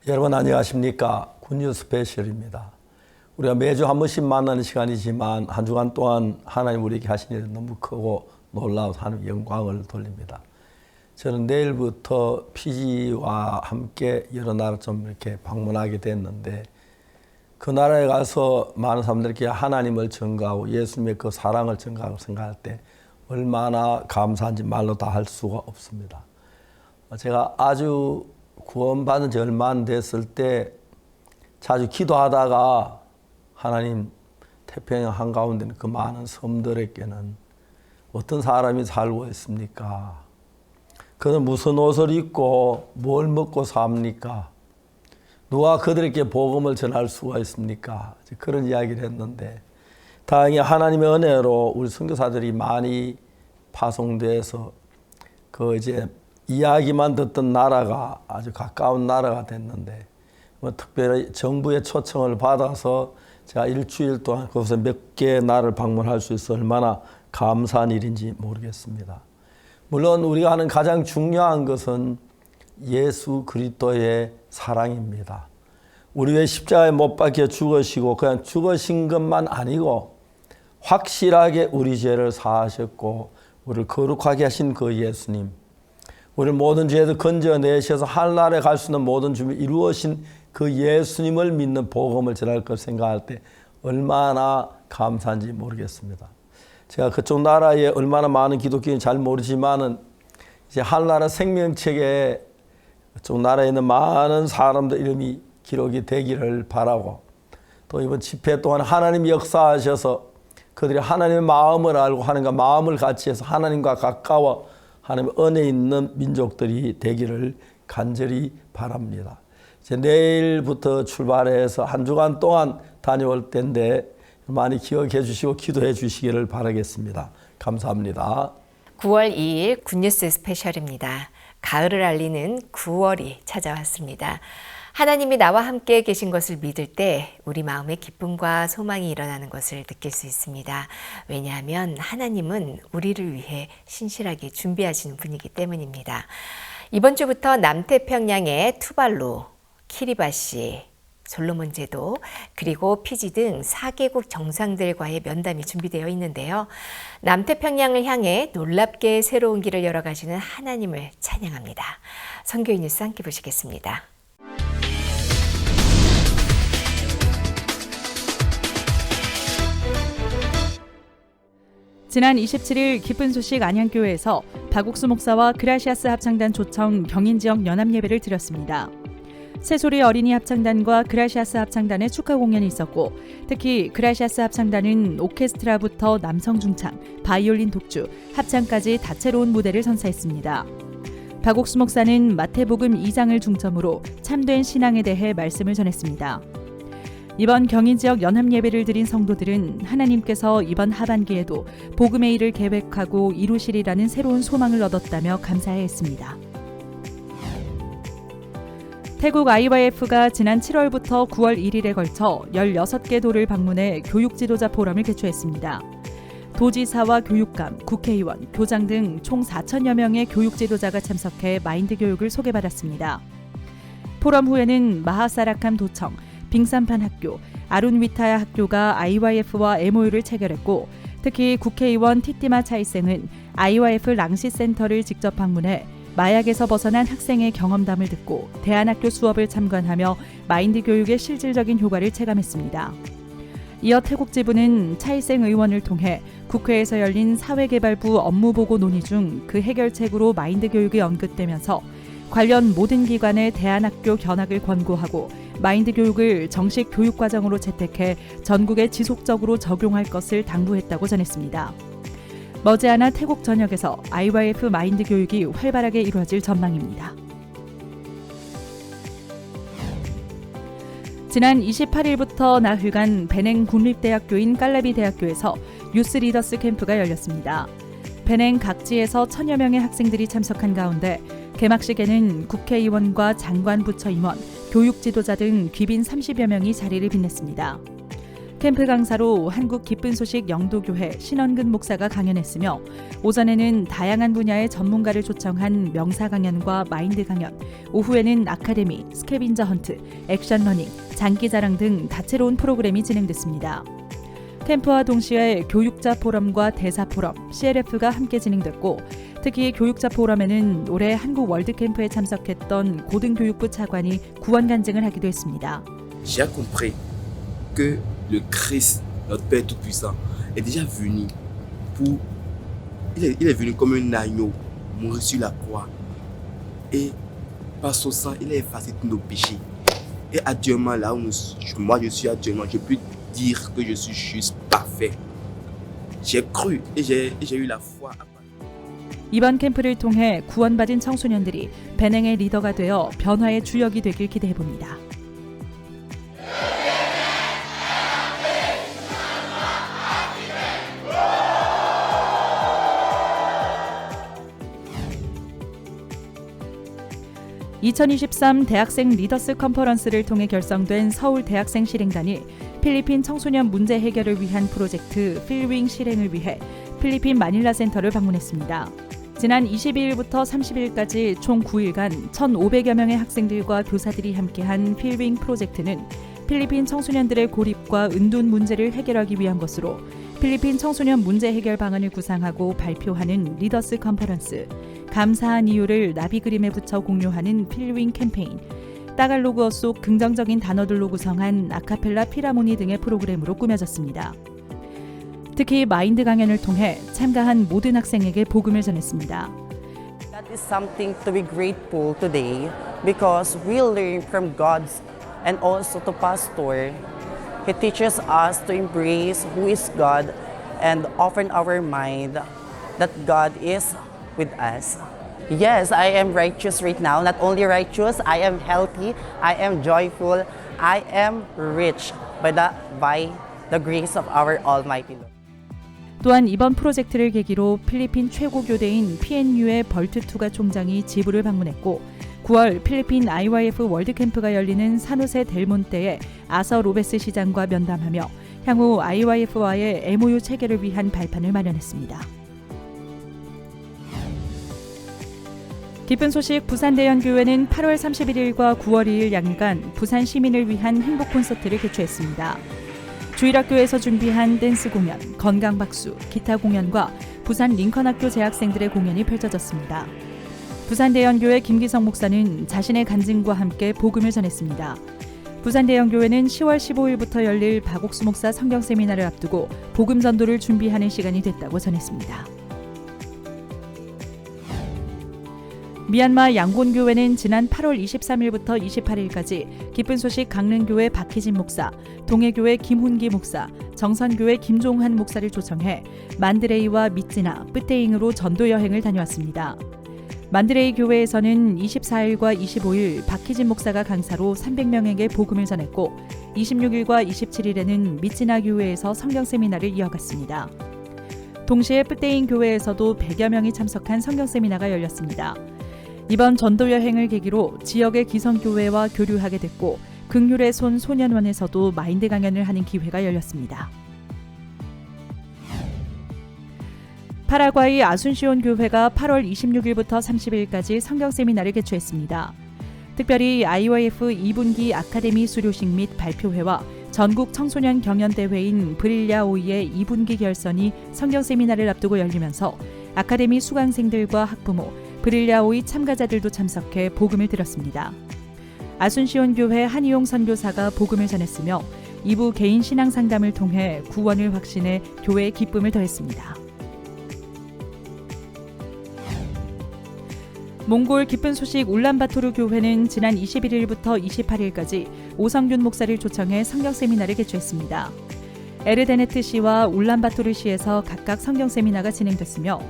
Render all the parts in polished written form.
여러분 안녕하십니까? 굿뉴스 스페셜입니다. 우리가 매주 한 번씩 만나는 시간이지만 한 주간 동안 하나님 우리에게 하신 일은 너무 크고 놀라운 하나님 영광을 돌립니다. 저는 내일부터 피지와 함께 여러 나라 좀 이렇게 방문하게 됐는데 그 나라에 가서 많은 사람들에게 하나님을 전가하고 예수님의 그 사랑을 전가하고 생각할 때 얼마나 감사한지 말로 다 할 수가 없습니다. 제가 아주 구원받은 지 얼마 안 됐을 때 자주 기도하다가 하나님 태평양 한가운데 그 많은 섬들에게는 어떤 사람이 살고 있습니까? 그는 무슨 옷을 입고 뭘 먹고 삽니까? 누가 그들에게 복음을 전할 수가 있습니까? 그런 이야기를 했는데 다행히 하나님의 은혜로 우리 선교사들이 많이 파송돼서 그 이제 이야기만 듣던 나라가 아주 가까운 나라가 됐는데 특별히 정부의 초청을 받아서 제가 일주일 동안 거기서 몇 개의 나라를 방문할 수 있어 얼마나 감사한 일인지 모르겠습니다. 물론 우리가 하는 가장 중요한 것은 예수 그리스도의 사랑입니다. 우리 왜 십자가에 못 박혀 죽으시고 그냥 죽으신 것만 아니고 확실하게 우리 죄를 사하셨고 우리를 거룩하게 하신 그 예수님, 우리 모든 죄에서 건져내셔서 하늘나라에 갈 수 있는 모든 준비 이루어진 그 예수님을 믿는 복음을 전할 걸 생각할 때 얼마나 감사한지 모르겠습니다. 제가 그쪽 나라에 얼마나 많은 기독교인이 잘 모르지만은 이제 하늘나라 생명책에 그쪽 나라에 있는 많은 사람들 이름이 기록이 되기를 바라고 또 이번 집회 동안 하나님이 역사하셔서 그들이 하나님의 마음을 알고 하나님과 마음을 같이 해서 하나님과 가까워 하나님의 은혜 있는 민족들이 되기를 간절히 바랍니다. 이제 내일부터 출발해서 한 주간 동안 다녀올 텐데 많이 기억해 주시고 기도해 주시기를 바라겠습니다. 감사합니다. 9월 2일 굿뉴스 스페셜입니다. 가을을 알리는 9월이 찾아왔습니다. 하나님이 나와 함께 계신 것을 믿을 때 우리 마음에 기쁨과 소망이 일어나는 것을 느낄 수 있습니다. 왜냐하면 하나님은 우리를 위해 신실하게 준비하시는 분이기 때문입니다. 이번 주부터 남태평양의 투발루, 키리바시, 솔로몬 제도, 그리고 피지 등 4개국 정상들과의 면담이 준비되어 있는데요. 남태평양을 향해 놀랍게 새로운 길을 열어가시는 하나님을 찬양합니다. 선교인 뉴스 함께 보시겠습니다. 지난 27일 기쁜 소식 안양교회에서 박옥수 목사와 그라시아스 합창단 초청 경인지역 연합예배를 드렸습니다. 새소리 어린이 합창단과 그라시아스 합창단의 축하 공연이 있었고 특히 그라시아스 합창단은 오케스트라부터 남성 중창, 바이올린 독주, 합창까지 다채로운 무대를 선사했습니다. 박옥수 목사는 마태복음 2장을 중점으로 참된 신앙에 대해 말씀을 전했습니다. 이번 경인지역 연합예배를 드린 성도들은 하나님께서 이번 하반기에도 복음의 일을 계획하고 이루시리라는 새로운 소망을 얻었다며 감사했습니다. 태국 IYF가 지난 7월부터 9월 1일에 걸쳐 16개 도를 방문해 교육지도자 포럼을 개최했습니다. 도지사와 교육감, 국회의원, 교장 등 총 4천여 명의 교육지도자가 참석해 마인드 교육을 소개받았습니다. 포럼 후에는 마하사라캄 도청, 빙산판 학교, 아룬위타야 학교가 IYF와 MOU를 체결했고 특히 국회의원 티티마 차이생은 IYF 랑시 센터를 직접 방문해 마약에서 벗어난 학생의 경험담을 듣고 대안학교 수업을 참관하며 마인드 교육의 실질적인 효과를 체감했습니다. 이어 태국 지부는 차이생 의원을 통해 국회에서 열린 사회개발부 업무보고 논의 중 그 해결책으로 마인드 교육이 언급되면서 관련 모든 기관의 대안학교 견학을 권고하고 마인드 교육을 정식 교육과정으로 채택해 전국에 지속적으로 적용할 것을 당부했다고 전했습니다. 머지않아 태국 전역에서 IYF 마인드 교육이 활발하게 이루어질 전망입니다. 지난 28일부터 나흘간 베냉 국립대학교인 깔라비 대학교에서 유스 리더스 캠프가 열렸습니다. 베냉 각지에서 1000여 명의 학생들이 참석한 가운데 개막식에는 국회의원과 장관 부처 임원, 교육 지도자 등 귀빈 30여 명이 자리를 빛냈습니다. 캠프 강사로 한국 기쁜 소식 영도교회 신원근 목사가 강연했으며 오전에는 다양한 분야의 전문가를 초청한 명사 강연과 마인드 강연, 오후에는 아카데미, 스캐빈저 헌트, 액션 러닝, 장기자랑 등 다채로운 프로그램이 진행됐습니다. 캠프와 동시에 교육자 포럼과 대사 포럼, CLF가 함께 진행됐고 특히 교육자 포럼에는 올해 한국 월드캠프에 참석했던 고등교육부 차관이 구원 간증을 하기도 했습니다. J'ai compris que le Christ, notre Père Tout-Puissant, est déjà venu pour... Il est venu comme un agneau, mourir sur la croix. Et par son sang, il a effacé tous nos péchés. Et actuellement, là où moi je suis actuellement, je peux dire que je suis juste parfait. J'ai cru et j'ai eu la foi. 이번 캠프를 통해 구원받은 청소년들이 배낭의 리더가 되어 변화의 주역이 되길 기대해봅니다. (2023) 대학생 리더스 컨퍼런스를 통해 결성된 서울 대학생 실행단이 필리핀 청소년 문제 해결을 위한 프로젝트 필윙 실행을 위해 필리핀 마닐라 센터를 방문했습니다. 지난 22일부터 30일까지 총 9일간 1,500여 명의 학생들과 교사들이 함께한 필윙 프로젝트는 필리핀 청소년들의 고립과 은둔 문제를 해결하기 위한 것으로 필리핀 청소년 문제 해결 방안을 구상하고 발표하는 리더스 컨퍼런스, 감사한 이유를 나비 그림에 붙여 공유하는 필윙 캠페인, 따갈로그어 속 긍정적인 단어들로 구성한 아카펠라 피라모니 등의 프로그램으로 꾸며졌습니다. 특히 마인드 강연을 통해 참가한 모든 학생에게 복음을 전했습니다. That is something to be grateful today because we learn from God's and also to Pastor. He teaches us to embrace who is God and open our mind that God is with us. Yes, I am righteous right now. Not only righteous, I am healthy, I am joyful, I am rich by the grace of our Almighty Lord. 또한 이번 프로젝트를 계기로 필리핀 최고 교대인 PNU의 벌트2가 총장이 지부를 방문했고 9월 필리핀 IYF 월드캠프가 열리는 산호세 델몬테의 아서 로베스 시장과 면담하며 향후 IYF와의 MOU 체결을 위한 발판을 마련했습니다. 기쁜 소식 부산대연교회는 8월 31일과 9월 2일 양일간 부산 시민을 위한 행복 콘서트를 개최했습니다. 주일학교에서 준비한 댄스 공연, 건강박수, 기타 공연과 부산 링컨학교 재학생들의 공연이 펼쳐졌습니다. 부산대연교회 김기성 목사는 자신의 간증과 함께 복음을 전했습니다. 부산대연교회는 10월 15일부터 열릴 박옥수 목사 성경 세미나를 앞두고 복음 전도를 준비하는 시간이 됐다고 전했습니다. 미얀마 양곤교회는 지난 8월 23일부터 28일까지 기쁜 소식 강릉교회 박희진 목사, 동해교회 김훈기 목사, 정선교회 김종환 목사를 초청해 만드레이와 미찌나, 뿌테잉으로 전도 여행을 다녀왔습니다. 만드레이 교회에서는 24일과 25일 박희진 목사가 강사로 300명에게 복음을 전했고 26일과 27일에는 미찌나 교회에서 성경 세미나를 이어갔습니다. 동시에 뿌테잉 교회에서도 100여 명이 참석한 성경 세미나가 열렸습니다. 이번 전도 여행을 계기로 지역의 기성교회와 교류하게 됐고 긍휼의 손 소년원에서도 마인드 강연을 하는 기회가 열렸습니다. 파라과이 아순시온 교회가 8월 26일부터 30일까지 성경 세미나를 개최했습니다. 특별히 IYF 2분기 아카데미 수료식 및 발표회와 전국 청소년 경연대회인 브릴야 오이의 2분기 결선이 성경 세미나를 앞두고 열리면서 아카데미 수강생들과 학부모, 브릴야 오이 참가자들도 참석해 복음을 들었습니다. 아순시온 교회 한희용 선교사가 복음을 전했으며 2부 개인 신앙 상담을 통해 구원을 확신해 교회의 기쁨을 더했습니다. 몽골 기쁜 소식 울란바토르 교회는 지난 21일부터 28일까지 오성균 목사를 초청해 성경 세미나를 개최했습니다. 에르데네트 시와 울란바토르 시에서 각각 성경 세미나가 진행됐으며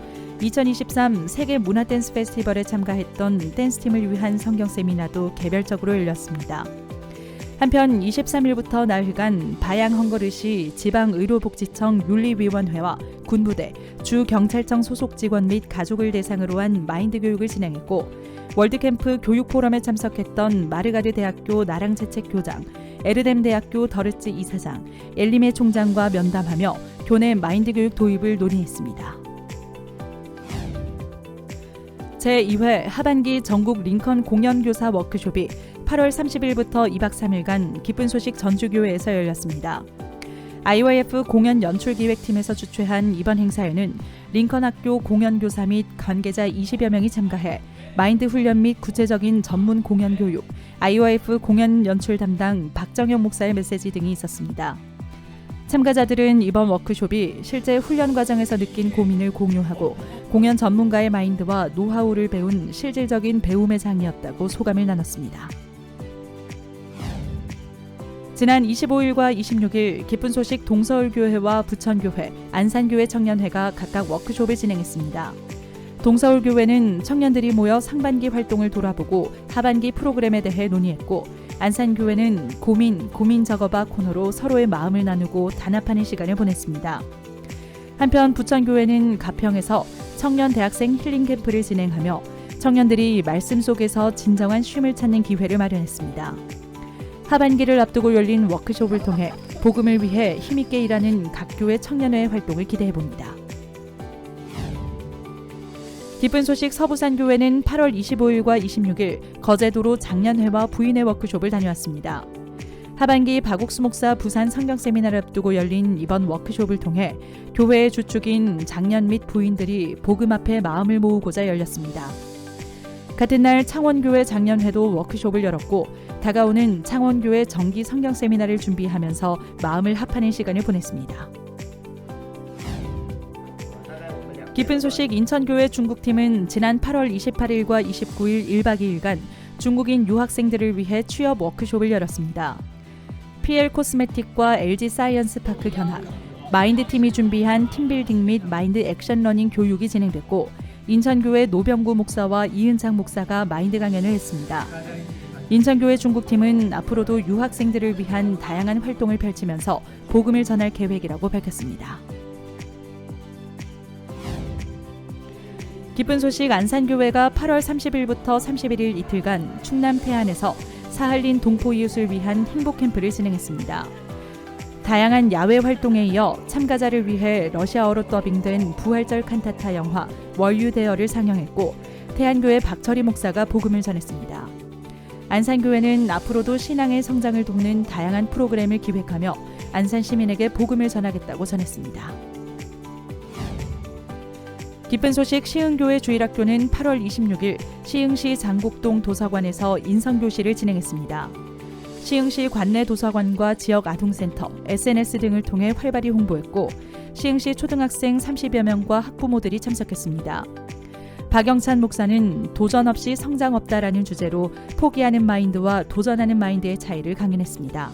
2023 세계 문화 댄스 페스티벌에 참가했던 댄스팀을 위한 성경 세미나도 개별적으로 열렸습니다. 한편 23일부터 나흘간 바양 헝거르시 지방의료복지청 윤리위원회와 군부대, 주경찰청 소속 직원 및 가족을 대상으로 한 마인드 교육을 진행했고 월드캠프 교육포럼에 참석했던 마르가르 대학교 나랑채책 교장, 에르뎀 대학교 더르츠 이사장, 엘리메 총장과 면담하며 교내 마인드 교육 도입을 논의했습니다. 제2회 하반기 전국 링컨 공연교사 워크숍이 8월 30일부터 2박 3일간 기쁜 소식 전주교회에서 열렸습니다. IYF 공연연출기획팀에서 주최한 이번 행사에는 링컨 학교 공연교사 및 관계자 20여 명이 참가해 마인드 훈련 및 구체적인 전문 공연 교육, IYF 공연 연출 담당 박정영 목사의 메시지 등이 있었습니다. 참가자들은 이번 워크숍이 실제 훈련 과정에서 느낀 고민을 공유하고 공연 전문가의 마인드와 노하우를 배운 실질적인 배움의 장이었다고 소감을 나눴습니다. 지난 25일과 26일 기쁜 소식 동서울교회와 부천교회, 안산교회 청년회가 각각 워크숍을 진행했습니다. 동서울교회는 청년들이 모여 상반기 활동을 돌아보고 하반기 프로그램에 대해 논의했고, 안산교회는 고민 적어봐 코너로 서로의 마음을 나누고 단합하는 시간을 보냈습니다. 한편 부천교회는 가평에서 청년 대학생 힐링 캠프를 진행하며 청년들이 말씀 속에서 진정한 쉼을 찾는 기회를 마련했습니다. 하반기를 앞두고 열린 워크숍을 통해 복음을 위해 힘있게 일하는 각 교회 청년회 활동을 기대해봅니다. 기쁜 소식 서부산교회는 8월 25일과 26일 거제도로 장년회와 부인회 워크숍을 다녀왔습니다. 하반기 박옥수 목사 부산 성경세미나를 앞두고 열린 이번 워크숍을 통해 교회의 주축인 장년 및 부인들이 복음 앞에 마음을 모으고자 열렸습니다. 같은 날 창원교회 장년회도 워크숍을 열었고, 다가오는 창원교회 정기 성경세미나를 준비하면서 마음을 합하는 시간을 보냈습니다. 기쁜 소식 인천교회 중국팀은 지난 8월 28일과 29일 1박 2일간 중국인 유학생들을 위해 취업 워크숍을 열었습니다. PL 코스메틱과 LG 사이언스 파크 견합, 마인드팀이 준비한 팀빌딩 및 마인드 액션 러닝 교육이 진행됐고, 인천교회 노병구 목사와 이은창 목사가 마인드 강연을 했습니다. 인천교회 중국팀은 앞으로도 유학생들을 위한 다양한 활동을 펼치면서 복음을 전할 계획이라고 밝혔습니다. 기쁜 소식 안산교회가 8월 30일부터 31일 이틀간 충남 태안에서 사할린 동포 이웃을 위한 행복 캠프를 진행했습니다. 다양한 야외 활동에 이어 참가자를 위해 러시아어로 더빙된 부활절 칸타타 영화 월유대어를 상영했고, 태안교회 박철희 목사가 복음을 전했습니다. 안산교회는 앞으로도 신앙의 성장을 돕는 다양한 프로그램을 기획하며 안산 시민에게 복음을 전하겠다고 전했습니다. 기쁜 소식 시흥교회 주일학교는 8월 26일 시흥시 장곡동 도서관에서 인성교실을 진행했습니다. 시흥시 관내 도서관과 지역 아동센터, SNS 등을 통해 활발히 홍보했고, 시흥시 초등학생 30여 명과 학부모들이 참석했습니다. 박영찬 목사는 도전 없이 성장 없다라는 주제로 포기하는 마인드와 도전하는 마인드의 차이를 강연했습니다.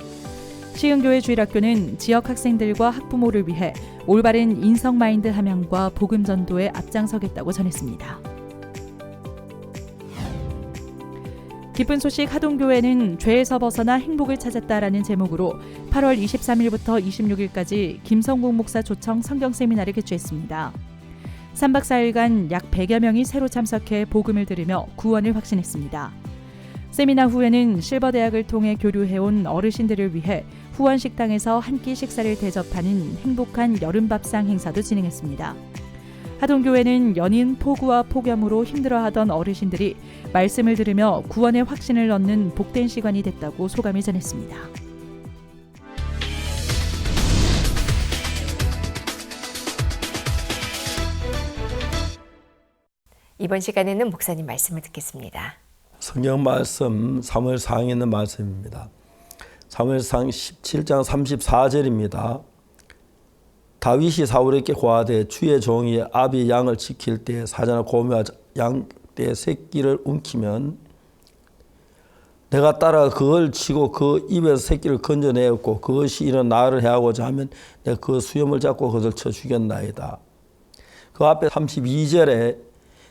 시흥교회 주일학교는 지역 학생들과 학부모를 위해 올바른 인성 마인드 함양과 복음 전도에 앞장서겠다고 전했습니다. 기쁜 소식 하동교회는 죄에서 벗어나 행복을 찾았다라는 제목으로 8월 23일부터 26일까지 김성국 목사 초청 성경 세미나를 개최했습니다. 3박 4일간 약 100여 명이 새로 참석해 복음을 들으며 구원을 확신했습니다. 세미나 후에는 실버대학을 통해 교류해온 어르신들을 위해 후원식당에서 한 끼 식사를 대접하는 행복한 여름밥상 행사도 진행했습니다. 하동교회는 연인 포구와 폭염으로 힘들어하던 어르신들이 말씀을 들으며 구원의 확신을 얻는 복된 시간이 됐다고 소감을 전했습니다. 이번 시간에는 목사님 말씀을 듣겠습니다. 성경 말씀 사무엘상에 있는 말씀입니다. 사무엘상 17장 34절입니다. 다윗이 사울에게 고하되 주의 종이 아비 양을 지킬 때 사자나 고묘와 양떼 새끼를 움키면 내가 따라 그걸 치고 그 입에서 새끼를 건져내었고 그것이 이런 나를 해하고자 하면 내가 그 수염을 잡고 그것을 쳐 죽였나이다. 그 앞에 32절에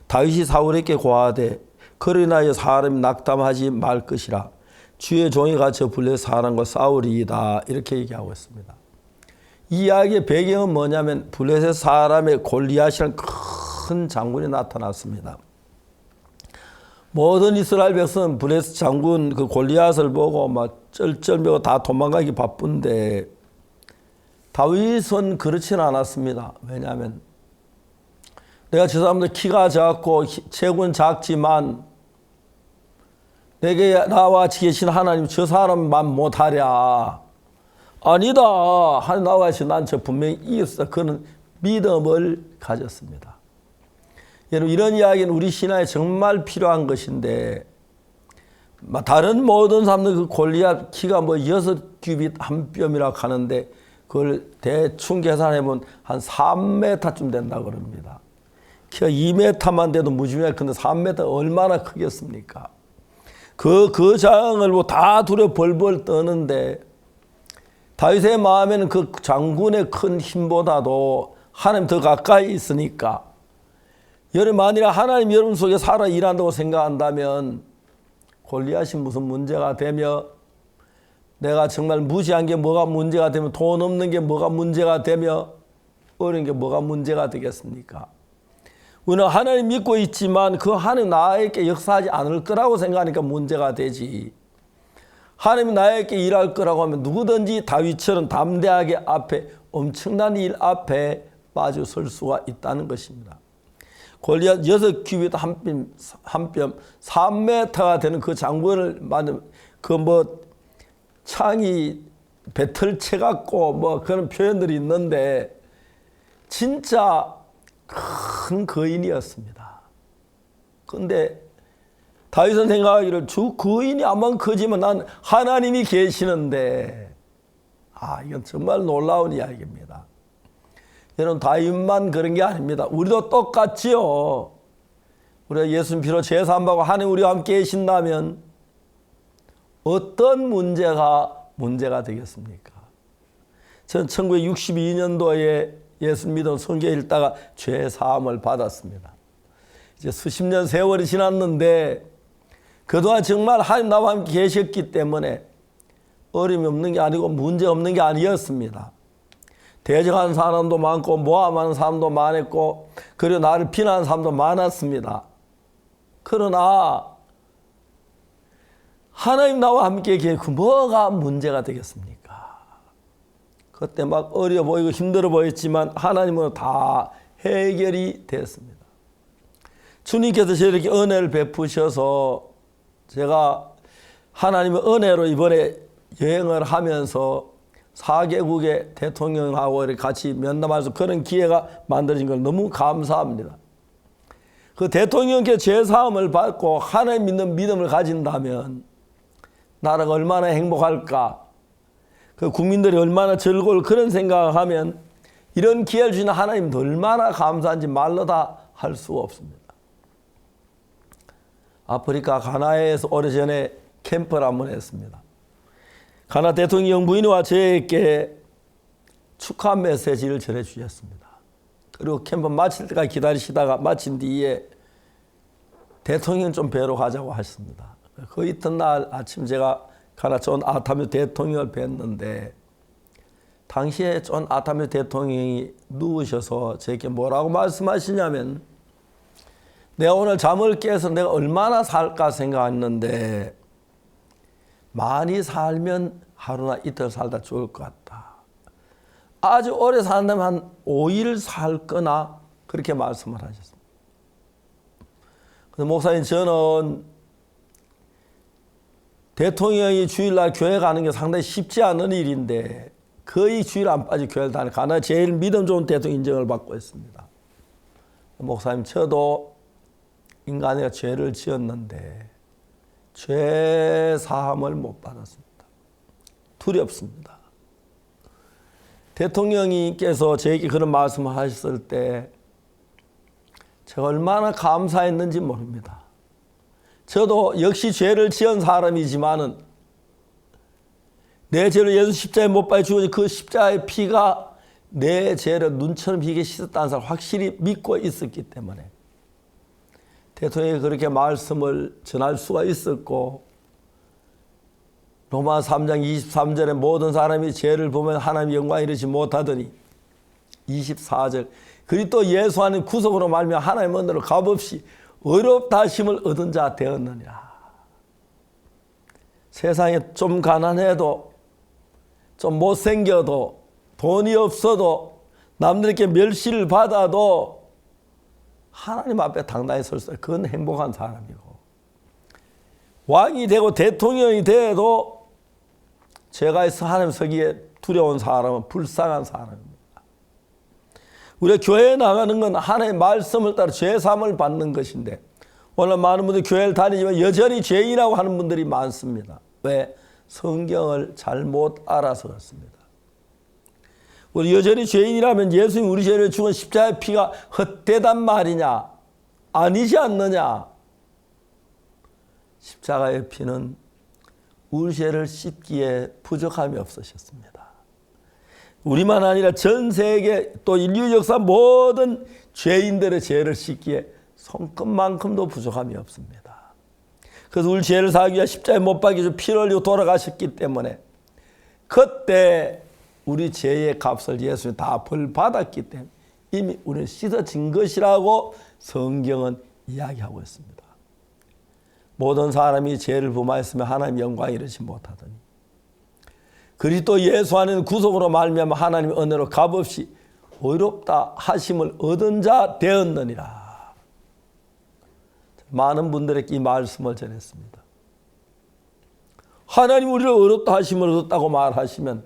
다윗이 사울에게 고하되 그로 인하여 사람이 낙담하지 말 것이라 주의 종이 갇혀 블레셋 사람과 싸우리이다. 이렇게 얘기하고 있습니다. 이 이야기의 배경은 뭐냐면 블레셋 사람의 골리앗이라는 큰 장군이 나타났습니다. 모든 이스라엘 백성은 브레스 장군 그 골리앗을 보고 막 쩔쩔매고 다 도망가기 바쁜데 다윗은 그렇지는 않았습니다. 왜냐하면 내가 저 사람들 키가 작고 체구는 작지만 내게 나와 계신 하나님 저 사람만 못하랴. 아니다. 하나님 나와 계신 난 저 분명히 이겼어. 그는 믿음을 가졌습니다. 여러분 이런 이야기는 우리 신화에 정말 필요한 것인데 다른 모든 사람들 그 골리앗 키가 뭐 6규빗 한 뼘이라고 하는데 그걸 대충 계산해보면 한 3m쯤 된다고 그럽니다. 키가 2m만 돼도 무지무지하게 큰데 3m 얼마나 크겠습니까? 그 장을 뭐 다 두려 벌벌 떠는데 다윗의 마음에는 그 장군의 큰 힘보다도 하나님 더 가까이 있으니까 여러분 만일 하나님 여러분 속에 살아 일한다고 생각한다면 골리앗이 무슨 문제가 되며 내가 정말 무시한 게 뭐가 문제가 되며 돈 없는 게 뭐가 문제가 되며 어려운 게 뭐가 문제가 되겠습니까? 우리는 하나님 믿고 있지만 그 하나님 나에게 역사하지 않을 거라고 생각하니까 문제가 되지. 하나님이 나에게 일할 거라고 하면 누구든지 다윗처럼 담대하게 앞에 엄청난 일 앞에 마주 설 수가 있다는 것입니다. 골리앗 6규빗 한 뼘 3m가 되는 그 장군을 만든 그 뭐 창이 배틀채 같고 뭐 그런 표현들이 있는데 진짜 큰 거인이었습니다. 그런데 다윗은 생각하기를 주 거인이 아만 크지만 난 하나님이 계시는데 이건 정말 놀라운 이야기입니다. 여러분 다윗만 그런 게 아닙니다. 우리도 똑같지요. 우리가 예수님 피로 제사함받고 하나님 우리와 함께 계신다면 어떤 문제가 되겠습니까? 저는 1962년도에 예수 믿은 성경 읽다가 죄 사함을 받았습니다. 이제 수십 년 세월이 지났는데 그동안 정말 하나님 나와 함께 계셨기 때문에 어려움이 없는 게 아니고 문제 없는 게 아니었습니다. 대적하는 사람도 많고 모함하는 사람도 많았고 그리고 나를 비난하는 사람도 많았습니다. 그러나 하나님 나와 함께 계시고 뭐가 문제가 되겠습니까? 그때 막 어려워 보이고 힘들어 보였지만 하나님은 다 해결이 됐습니다. 주님께서 저렇게 은혜를 베푸셔서 제가 하나님의 은혜로 이번에 여행을 하면서 4개국의 대통령하고 이렇게 같이 면담할 수 그런 기회가 만들어진 걸 너무 감사합니다. 그 대통령께 제사함을 받고 하나님 믿는 믿음을 가진다면 나라가 얼마나 행복할까? 그 국민들이 얼마나 즐거울 그런 생각을 하면 이런 기회를 주신 하나님도 얼마나 감사한지 말로 다 할 수가 없습니다. 아프리카 가나에서 오래전에 캠프를 한번 했습니다. 가나 대통령 부인과 저에게 축하 메시지를 전해주셨습니다. 그리고 캠프 마칠 때까지 기다리시다가 마친 뒤에 대통령 좀 뵈러 가자고 하셨습니다. 그 이튿날 아침 제가 가나 존 아타뮤 대통령을 뵀는데 당시에 존 아타뮤 대통령이 누우셔서 저에게 뭐라고 말씀하시냐면 내가 오늘 잠을 깨서 내가 얼마나 살까 생각했는데 많이 살면 하루나 이틀 살다 죽을 것 같다. 아주 오래 산다면 한 5일 살 거나 그렇게 말씀을 하셨습니다. 그래서 목사님 저는 대통령이 주일날 교회 가는 게 상당히 쉽지 않은 일인데 거의 주일 안 빠지고 교회를 다니는 가나 제일 믿음 좋은 대통령 인정을 받고 있습니다. 목사님 저도 인간이가 죄를 지었는데 죄 사함을 못 받았습니다. 두렵습니다. 대통령님께서 저에게 그런 말씀을 하셨을 때 제가 얼마나 감사했는지 모릅니다. 저도 역시 죄를 지은 사람이지만은 내 죄를 예수 십자가에 못 박혀 죽은 그 십자가의 피가 내 죄를 눈처럼 희게 씻었다는 사실 확실히 믿고 있었기 때문에 대통령이 그렇게 말씀을 전할 수가 있었고 로마 3장 23절에 모든 사람이 죄를 보면 하나님 영광 이르지 못하더니 24절 그리고 또 예수 안에 구속으로 말미암아 하나님 은혜로 값없이 의롭다 하심을 얻은 자 되었느니라. 세상에 좀 가난해도 좀 못생겨도 돈이 없어도 남들에게 멸시를 받아도 하나님 앞에 당당히 설 수 있어요. 그건 행복한 사람이고, 왕이 되고 대통령이 돼도 죄가 있어 하나님 서기에 두려운 사람은 불쌍한 사람입니다. 우리가 교회에 나가는 건 하나님의 말씀을 따라 죄사함을 받는 것인데, 오늘 많은 분들이 교회를 다니지만 여전히 죄인이라고 하는 분들이 많습니다. 왜? 성경을 잘못 알아서 그렇습니다. 우리 여전히 죄인이라면 예수님 우리 죄를 죽은 십자가의 피가 헛되단 말이냐? 아니지 않느냐? 십자가의 피는 우리 죄를 씻기에 부족함이 없으셨습니다. 우리만 아니라 전 세계 또 인류 역사 모든 죄인들의 죄를 씻기에 손끝만큼도 부족함이 없습니다. 그래서 우리 죄를 사하기 위해 십자가에 못 박히셔 피를 흘리고 돌아가셨기 때문에 그때 우리 죄의 값을 예수님이 다 벌받았기 때문에 이미 우리는 씻어진 것이라고 성경은 이야기하고 있습니다. 모든 사람이 죄를 범하였으면 하나님의 영광에 이르지 못하더니 그리스도 예수 안에는 구속으로 말미암아 하나님의 은혜로 값없이 의롭다 하심을 얻은 자 되었느니라. 많은 분들에게 이 말씀을 전했습니다. 하나님 우리를 의롭다 하심을 얻었다고 말하시면,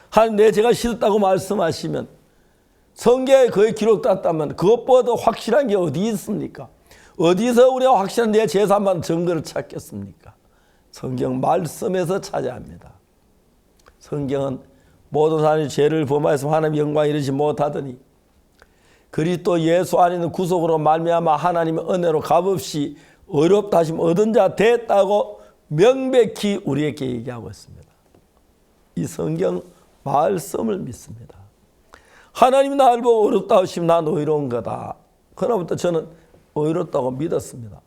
하나님 내 죄가 씻었다고 말씀하시면, 성경에 거의 기록됐다면 그것보다 확실한 게 어디 있습니까? 어디서 우리가 확실한 내 죄사함 증거를 찾겠습니까? 성경 말씀에서 찾아야 합니다. 성경은 모든 사람이 죄를 범하여서 하나님의 영광에 이르지 못하더니 그리스도 예수 안에 있는 구속으로 말미암아 하나님의 은혜로 값없이 의롭다 하심 얻은 자 됐다고 명백히 우리에게 얘기하고 있습니다. 이 성경 말씀을 믿습니다. 하나님이 나를 보고 의롭다 하시면 난 의로운 거다. 그날부터 저는 의롭다고 믿었습니다.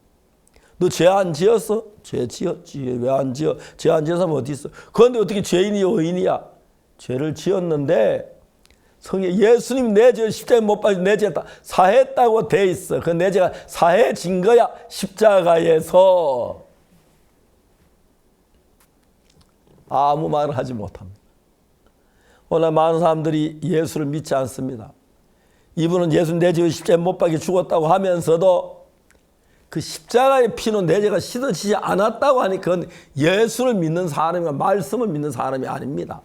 너 죄 안 지었어? 죄 지었지. 왜 안 지어? 죄 안 지은 사람 어디 있어? 그런데 어떻게 죄인이 의인이야? 죄를 지었는데 성경 예수님 내 죄를 십자가에 못 박혀 내 죄 다 사했다고 돼 있어. 그 내 죄가 사해진 거야. 십자가에서. 아무 말을 하지 못합니다. 오늘 많은 사람들이 예수를 믿지 않습니다. 이분은 예수 내 죄를 십자가에 못 박혀 죽었다고 하면서도 그 십자가의 피는 내 죄가 씻어지지 않았다고 하니 그건 예수를 믿는 사람이나 말씀을 믿는 사람이 아닙니다.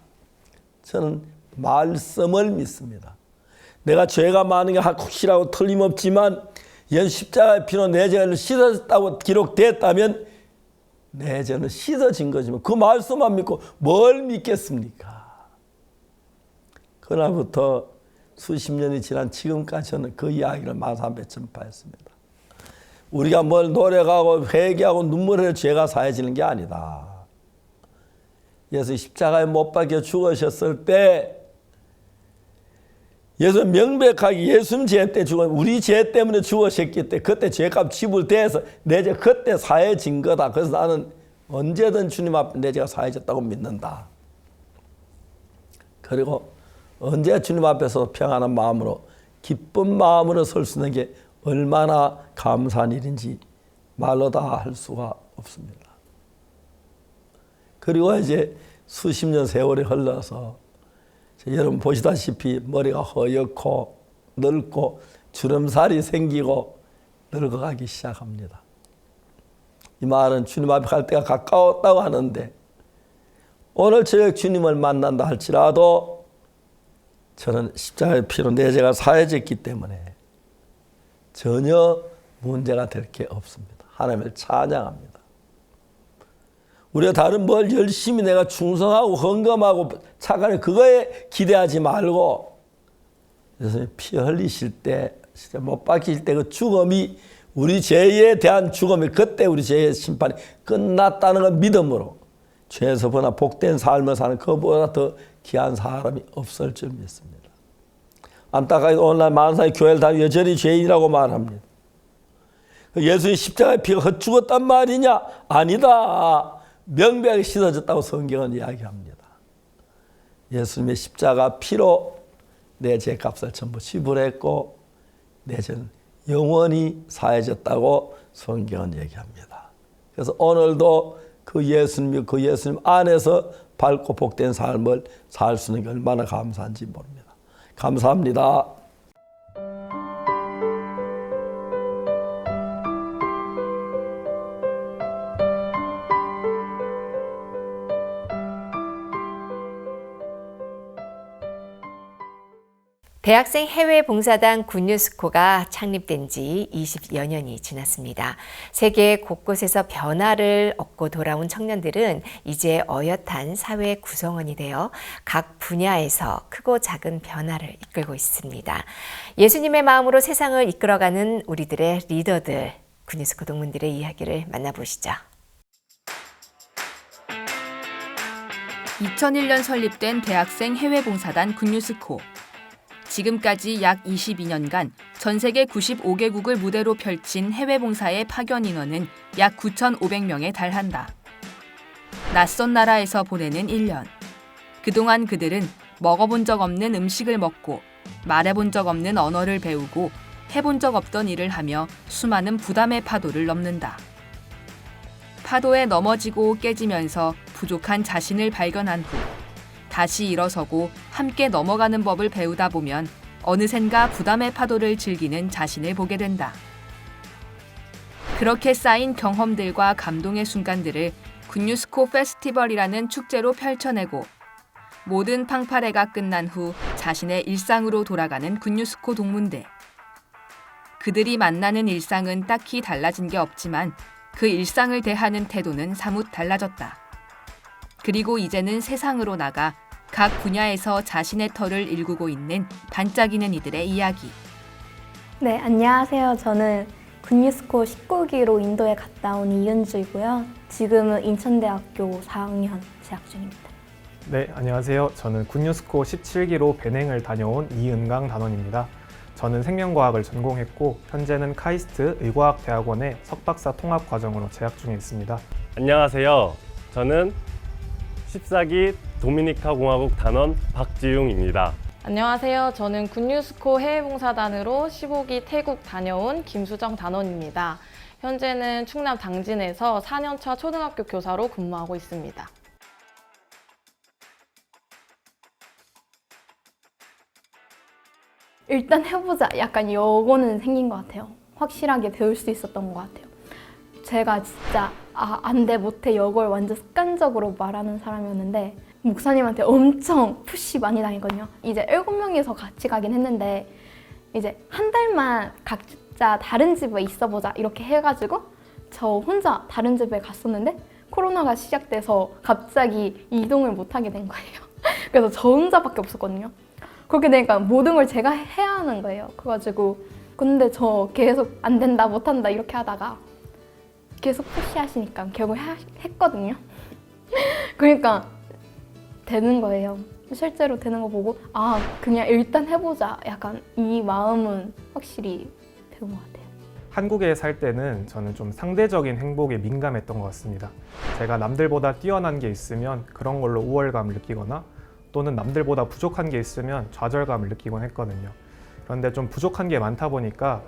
저는 말씀을 믿습니다. 내가 죄가 많은 게 확실하고 틀림없지만 예수 십자가의 피로 내 죄를 씻어졌다고 기록됐다면 내 죄는 씻어진 거지만 그 말씀만 믿고 뭘 믿겠습니까? 그날부터 수십 년이 지난 지금까지 저는 그 이야기를 마사한테 전파했습니다. 우리가 뭘 노력하고 회개하고 눈물 흘려 죄가 사해지는 게 아니다. 예수 십자가에 못 박혀 죽으셨을 때 예수 명백하게 예수님 죄 때 죽어 우리 죄 때문에 죽으셨기 때문에 그때 죄값 지불돼서 내 죄 그때 사해진 거다. 그래서 나는 언제든 주님 앞에 내 죄가 사해졌다고 믿는다. 그리고 언제 주님 앞에서 평안한 마음으로 기쁜 마음으로 설 수 있는 게 얼마나 감사한 일인지 말로 다 할 수가 없습니다. 그리고 이제 수십 년 세월이 흘러서 여러분 보시다시피 머리가 허옇고 늙고 주름살이 생기고 늙어가기 시작합니다. 이 말은 주님 앞에 갈 때가 가까웠다고 하는데 오늘 저녁 주님을 만난다 할지라도 저는 십자가의 피로 내 죄가 사해졌기 때문에 전혀 문제가 될 게 없습니다. 하나님을 찬양합니다. 우리가 다른 뭘 열심히 내가 충성하고 헌금하고 착하게 그거에 기대하지 말고 예수님 피 흘리실 때 못 박히실 때 그 죽음이 우리 죄에 대한 죽음이 그때 우리 죄의 심판이 끝났다는 걸 믿음으로 죄에서 보나 복된 삶을 사는 그보다 더 귀한 사람이 없을 줄 믿습니다. 안타깝게 오늘날 많은 사람이 교회를 다니고 여전히 죄인이라고 말합니다. 예수의 십자가의 피가 헛죽었단 말이냐? 아니다. 명백하게 씻어졌다고 성경은 이야기합니다. 예수님의 십자가 피로 내 죄값을 전부 지불했고 내 죄는 영원히 사해졌다고 성경은 얘기합니다. 그래서 오늘도 그 예수님 안에서 밝고 복된 삶을 살 수 있는 게 얼마나 감사한지 모릅니다. 감사합니다. 대학생 해외 봉사단 굿뉴스코가 창립된 지 20여 년이 지났습니다. 세계 곳곳에서 변화를 얻고 돌아온 청년들은 이제 어엿한 사회 구성원이 되어 각 분야에서 크고 작은 변화를 이끌고 있습니다. 예수님의 마음으로 세상을 이끌어가는 우리들의 리더들, 굿뉴스코 동문들의 이야기를 만나보시죠. 2001년 설립된 대학생 해외봉사단 굿뉴스코. 지금까지 약 22년간 전 세계 95개국을 무대로 펼친 해외봉사의 파견 인원은 약 9,500명에 달한다. 낯선 나라에서 보내는 1년. 그동안 그들은 먹어본 적 없는 음식을 먹고 말해본 적 없는 언어를 배우고 해본 적 없던 일을 하며 수많은 부담의 파도를 넘는다. 파도에 넘어지고 깨지면서 부족한 자신을 발견한 후 다시 일어서고 함께 넘어가는 법을 배우다 보면 어느샌가 부담의 파도를 즐기는 자신을 보게 된다. 그렇게 쌓인 경험들과 감동의 순간들을 굿뉴스코 페스티벌이라는 축제로 펼쳐내고 모든 팡파레가 끝난 후 자신의 일상으로 돌아가는 굿뉴스코 동문들. 그들이 만나는 일상은 딱히 달라진 게 없지만 그 일상을 대하는 태도는 사뭇 달라졌다. 그리고 이제는 세상으로 나가 각 분야에서 자신의 터를 일구고 있는 반짝이는 이들의 이야기. 네, 안녕하세요. 저는 굿뉴스코 19기로 인도에 갔다 온 이은주이고요. 지금은 인천대학교 4학년 재학 중입니다. 네, 안녕하세요. 저는 굿뉴스코 17기로 배냉을 다녀온 이은강 단원입니다. 저는 생명과학을 전공했고 현재는 카이스트 의과학대학원의 석박사 통합과정으로 재학 중에 있습니다. 안녕하세요. 저는 14기 도미니카 공화국 단원 박지웅입니다. 안녕하세요. 저는 굿뉴스코 해외봉사단으로 15기 태국 다녀온 김수정 단원입니다. 현재는 충남 당진에서 4년차 초등학교 교사로 근무하고 있습니다. 일단 해보자. 약간 요거는 생긴 것 같아요. 확실하게 배울 수 있었던 것 같아요. 제가 진짜 안 돼, 못해, 이걸 완전 습관적으로 말하는 사람이었는데 목사님한테 엄청 푸시 많이 당했거든요. 이제 7명이서 같이 가긴 했는데 이제 한 달만 각자 다른 집에 있어보자 이렇게 해가지고 저 혼자 다른 집에 갔었는데 코로나가 시작돼서 갑자기 이동을 못하게 된 거예요. 그래서 저 혼자밖에 없었거든요. 그렇게 되니까 모든 걸 제가 해야 하는 거예요. 그래가지고 근데 저 계속 안 된다, 못한다 이렇게 하다가 계속 푸시하시니까 결국 했거든요. 그러니까 되는 거예요. 실제로 되는 거 보고 그냥 일단 해보자. 약간 이 마음은 확실히 배운 것 같아요. 한국에 살 때는 저는 좀 상대적인 행복에 민감했던 것 같습니다. 제가 남들보다 뛰어난 게 있으면 그런 걸로 우월감을 느끼거나 또는 남들보다 부족한 게 있으면 좌절감을 느끼곤 했거든요. 그런데 좀 부족한 게 많다 보니까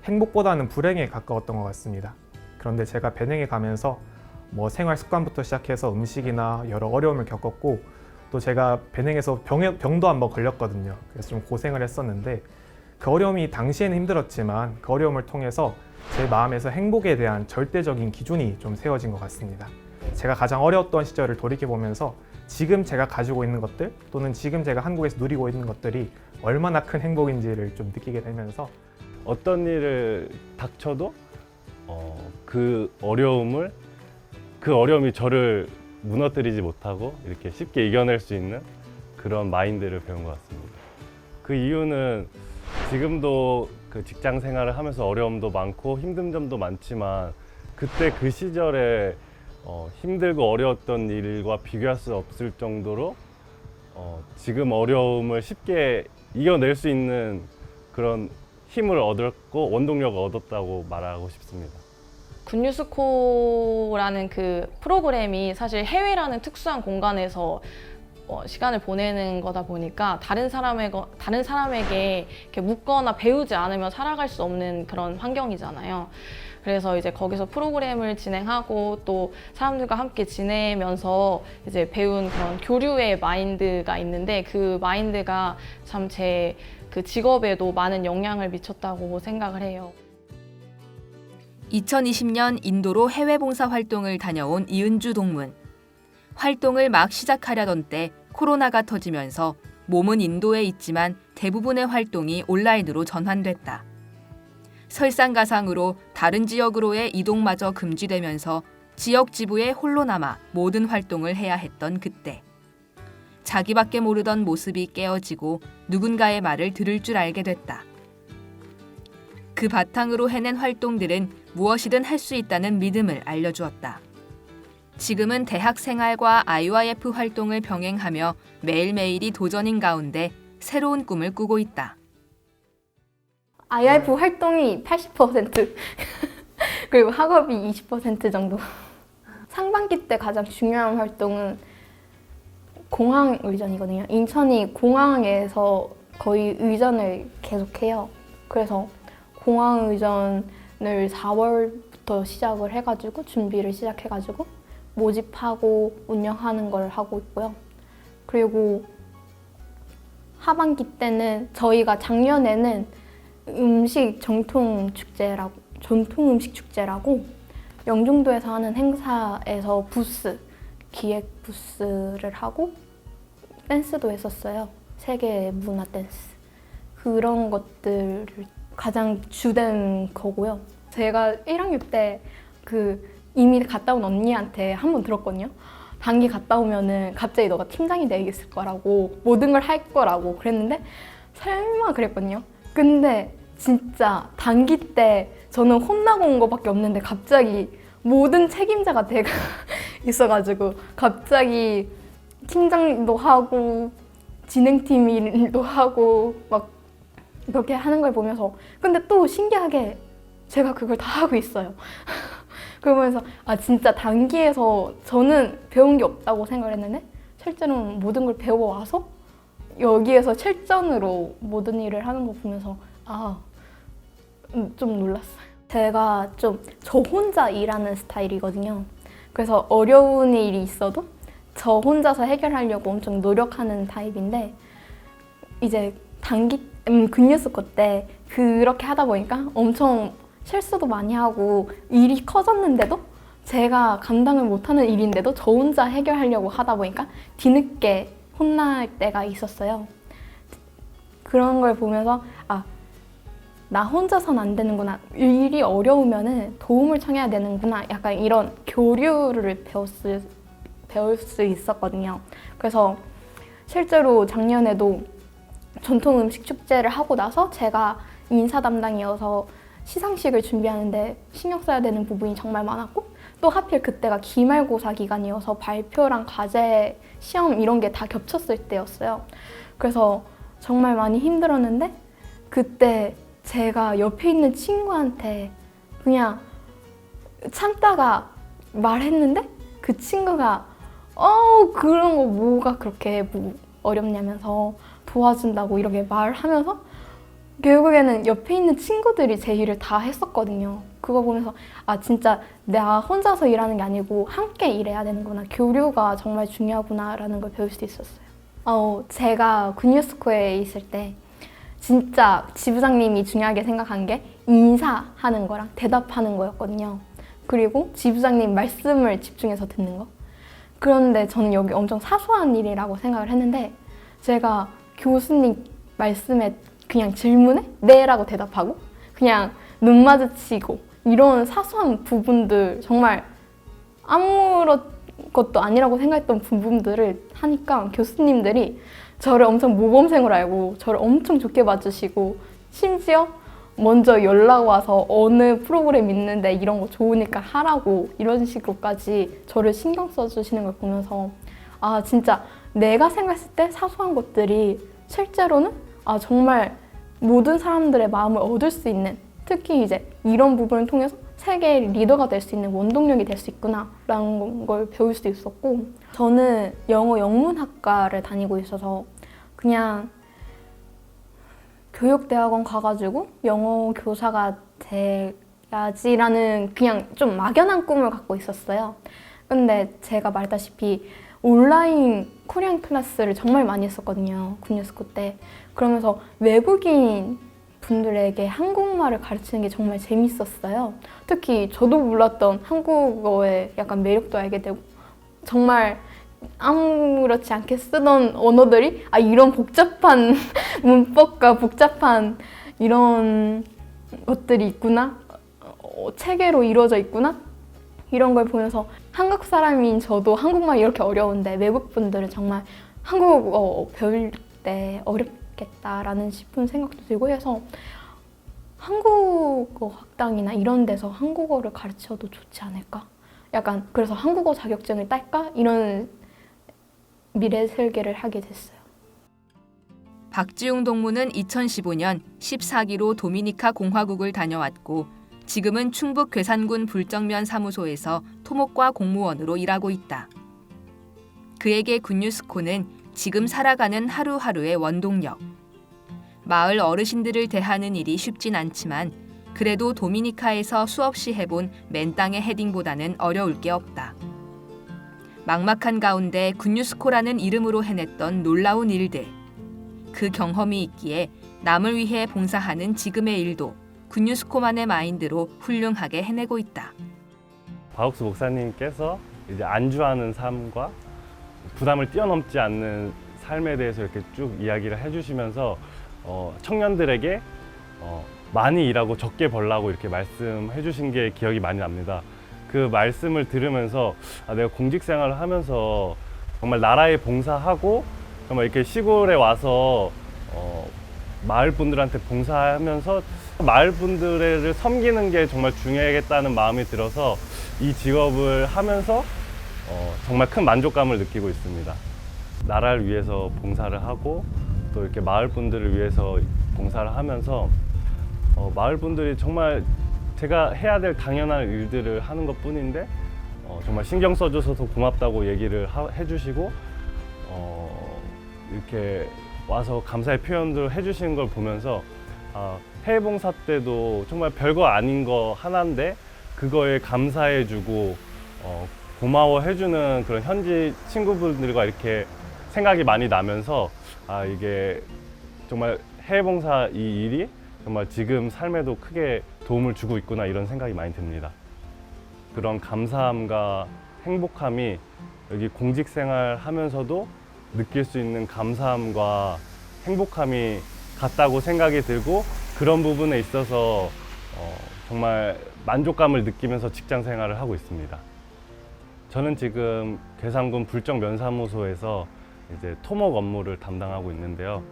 행복보다는 불행에 가까웠던 것 같습니다. 그런데 제가 배냉에 가면서 생활 습관부터 시작해서 음식이나 여러 어려움을 겪었고 또 제가 배냉에서 병도 한번 걸렸거든요. 그래서 좀 고생을 했었는데 그 어려움이 당시에는 힘들었지만 그 어려움을 통해서 제 마음에서 행복에 대한 절대적인 기준이 좀 세워진 것 같습니다. 제가 가장 어려웠던 시절을 돌이켜보면서 지금 제가 가지고 있는 것들 또는 지금 제가 한국에서 누리고 있는 것들이 얼마나 큰 행복인지를 좀 느끼게 되면서 어떤 일을 닥쳐도 그 어려움이 저를 무너뜨리지 못하고 이렇게 쉽게 이겨낼 수 있는 그런 마인드를 배운 것 같습니다. 그 이유는 지금도 그 직장 생활을 하면서 어려움도 많고 힘든 점도 많지만 그때 그 시절에 힘들고 어려웠던 일과 비교할 수 없을 정도로 지금 어려움을 쉽게 이겨낼 수 있는 그런 힘을 얻었고 원동력을 얻었다고 말하고 싶습니다. 굿뉴스코라는 그 프로그램이 사실 해외라는 특수한 공간에서 시간을 보내는 거다 보니까 다른 사람에게 이렇게 묻거나 배우지 않으면 살아갈 수 없는 그런 환경이잖아요. 그래서 이제 거기서 프로그램을 진행하고 또 사람들과 함께 지내면서 이제 배운 그런 교류의 마인드가 있는데 그 마인드가 참 제 그 직업에도 많은 영향을 미쳤다고 생각을 해요. 2020년 인도로 해외 봉사 활동을 다녀온 이은주 동문. 활동을 막 시작하려던 때 코로나가 터지면서 몸은 인도에 있지만 대부분의 활동이 온라인으로 전환됐다. 설상가상으로 다른 지역으로의 이동마저 금지되면서 지역 지부에 홀로 남아 모든 활동을 해야 했던 그때. 자기밖에 모르던 모습이 깨어지고 누군가의 말을 들을 줄 알게 됐다. 그 바탕으로 해낸 활동들은 무엇이든 할 수 있다는 믿음을 알려주었다. 지금은 대학 생활과 IYF 활동을 병행하며 매일매일이 도전인 가운데 새로운 꿈을 꾸고 있다. IYF 활동이 80% 그리고 학업이 20% 정도. 상반기 때 가장 중요한 활동은 공항 의전이거든요. 인천이 공항에서 거의 의전을 계속해요. 그래서 공항 의전을 4월부터 시작을 해가지고 준비를 시작해가지고 모집하고 운영하는 걸 하고 있고요. 그리고 하반기 때는 저희가 작년에는 전통 음식 축제라고 영종도에서 하는 행사에서 기획 부스를 하고 댄스도 했었어요. 세계 문화 댄스. 그런 것들을 가장 주된 거고요. 제가 1학년 때 이미 갔다 온 언니한테 한 번 들었거든요. 단기 갔다 오면은 갑자기 너가 팀장이 되겠을 거라고, 모든 걸 할 거라고 그랬는데 설마 그랬거든요. 근데 진짜 단기 때 저는 혼나고 온 거밖에 없는데 갑자기 모든 책임자가 돼가 있어가지고 갑자기 팀장도 하고 진행팀 일도 하고 막 그렇게 하는 걸 보면서 근데 또 신기하게 제가 그걸 다 하고 있어요. 그러면서 진짜 단기에서 저는 배운 게 없다고 생각을 했는데 실제로는 모든 걸 배워와서 여기에서 실전으로 모든 일을 하는 거 보면서 좀 놀랐어요. 제가 좀 저 혼자 일하는 스타일이거든요. 그래서 어려운 일이 있어도 저 혼자서 해결하려고 엄청 노력하는 타입인데 이제 근뉴스코 때 그렇게 하다 보니까 엄청 실수도 많이 하고 일이 커졌는데도 제가 감당을 못하는 일인데도 저 혼자 해결하려고 하다 보니까 뒤늦게 혼날 때가 있었어요. 그런 걸 보면서 나 혼자선 안 되는구나. 일이 어려우면은 도움을 청해야 되는구나. 약간 이런 교류를 배울 수 있었거든요. 그래서 실제로 작년에도 전통 음식 축제를 하고 나서 제가 인사 담당이어서 시상식을 준비하는데 신경 써야 되는 부분이 정말 많았고 또 하필 그때가 기말고사 기간이어서 발표랑 과제, 시험 이런 게 다 겹쳤을 때였어요. 그래서 정말 많이 힘들었는데 그때 제가 옆에 있는 친구한테 그냥 참다가 말했는데 그 친구가 그런 거 뭐가 그렇게 어렵냐면서 도와준다고 이렇게 말하면서 결국에는 옆에 있는 친구들이 제 일을 다 했었거든요. 그거 보면서 진짜 나 혼자서 일하는 게 아니고 함께 일해야 되는구나. 교류가 정말 중요하구나라는 걸 배울 수 있었어요. 제가 군뉴스코에 있을 때 진짜 지부장님이 중요하게 생각한 게 인사하는 거랑 대답하는 거였거든요. 그리고 지부장님 말씀을 집중해서 듣는 거. 그런데 저는 여기 엄청 사소한 일이라고 생각을 했는데 제가 교수님 말씀에 그냥 질문에 네라고 대답하고 그냥 눈 마주치고 이런 사소한 부분들 정말 아무것도 아니라고 생각했던 부분들을 하니까 교수님들이 저를 엄청 모범생으로 알고 저를 엄청 좋게 봐주시고 심지어 먼저 연락 와서 어느 프로그램 있는데 이런 거 좋으니까 하라고 이런 식으로까지 저를 신경 써주시는 걸 보면서 진짜 내가 생각했을 때 사소한 것들이 실제로는 정말 모든 사람들의 마음을 얻을 수 있는 특히 이제 이런 부분을 통해서 세계 리더가 될 수 있는 원동력이 될 수 있구나라는 걸 배울 수 있었고, 저는 영어 영문학과를 다니고 있어서 그냥 교육대학원 가가지고 영어 교사가 돼야지라는 그냥 좀 막연한 꿈을 갖고 있었어요. 근데 제가 말했다시피 온라인 코리안 클래스를 정말 많이 했었거든요, 굿뉴스코 때. 그러면서 외국인 분들에게 한국말을 가르치는 게 정말 재밌었어요. 특히 저도 몰랐던 한국어의 약간 매력도 알게 되고, 정말 아무렇지 않게 쓰던 언어들이 이런 복잡한 문법과 복잡한 이런 것들이 있구나, 체계로 이루어져 있구나, 이런 걸 보면서 한국 사람인 저도 한국말 이렇게 어려운데 외국 분들은 정말 한국어 배울 때 어렵겠다라는 싶은 생각도 들고 해서 한국어 학당이나 이런 데서 한국어를 가르쳐도 좋지 않을까? 약간 그래서 한국어 자격증을 딸까? 이런 미래 설계를 하게 됐어요. 박지웅 동무는 2015년 14기로 도미니카 공화국을 다녀왔고 지금은 충북 괴산군 불정면 사무소에서 토목과 공무원으로 일하고 있다. 그에게 굿뉴스코는 지금 살아가는 하루하루의 원동력. 마을 어르신들을 대하는 일이 쉽진 않지만 그래도 도미니카에서 수없이 해본 맨 땅의 헤딩보다는 어려울 게 없다. 막막한 가운데 굿뉴스코라는 이름으로 해냈던 놀라운 일들. 그 경험이 있기에 남을 위해 봉사하는 지금의 일도 굿뉴스코만의 마인드로 훌륭하게 해내고 있다. 바욱스 목사님께서 이제 안주하는 삶과 부담을 뛰어넘지 않는 삶에 대해서 이렇게 쭉 이야기를 해주시면서 청년들에게 많이 일하고 적게 벌라고 이렇게 말씀해 주신 게 기억이 많이 납니다. 그 말씀을 들으면서 내가 공직 생활을 하면서 정말 나라에 봉사하고 정말 이렇게 시골에 와서 마을 분들한테 봉사하면서 마을 분들을 섬기는 게 정말 중요하겠다는 마음이 들어서 이 직업을 하면서 정말 큰 만족감을 느끼고 있습니다. 나라를 위해서 봉사를 하고 또 이렇게 마을 분들을 위해서 봉사를 하면서 마을 분들이 정말 제가 해야 될 당연한 일들을 하는 것 뿐인데 정말 신경 써줘서 더 고맙다고 얘기를 해주시고 이렇게 와서 감사의 표현들을 해주시는 걸 보면서 해외 봉사 때도 정말 별거 아닌 거 하나인데 그거에 감사해주고 고마워해주는 그런 현지 친구분들과 이렇게 생각이 많이 나면서 이게 정말 해외 봉사 이 일이 정말 지금 삶에도 크게 도움을 주고 있구나 이런 생각이 많이 듭니다. 그런 감사함과 행복함이 여기 공직 생활 하면서도 느낄 수 있는 감사함과 행복함이 같다고 생각이 들고 그런 부분에 있어서 정말 만족감을 느끼면서 직장 생활을 하고 있습니다. 저는 지금 괴산군 불정면사무소에서 이제 토목 업무를 담당하고 있는데요.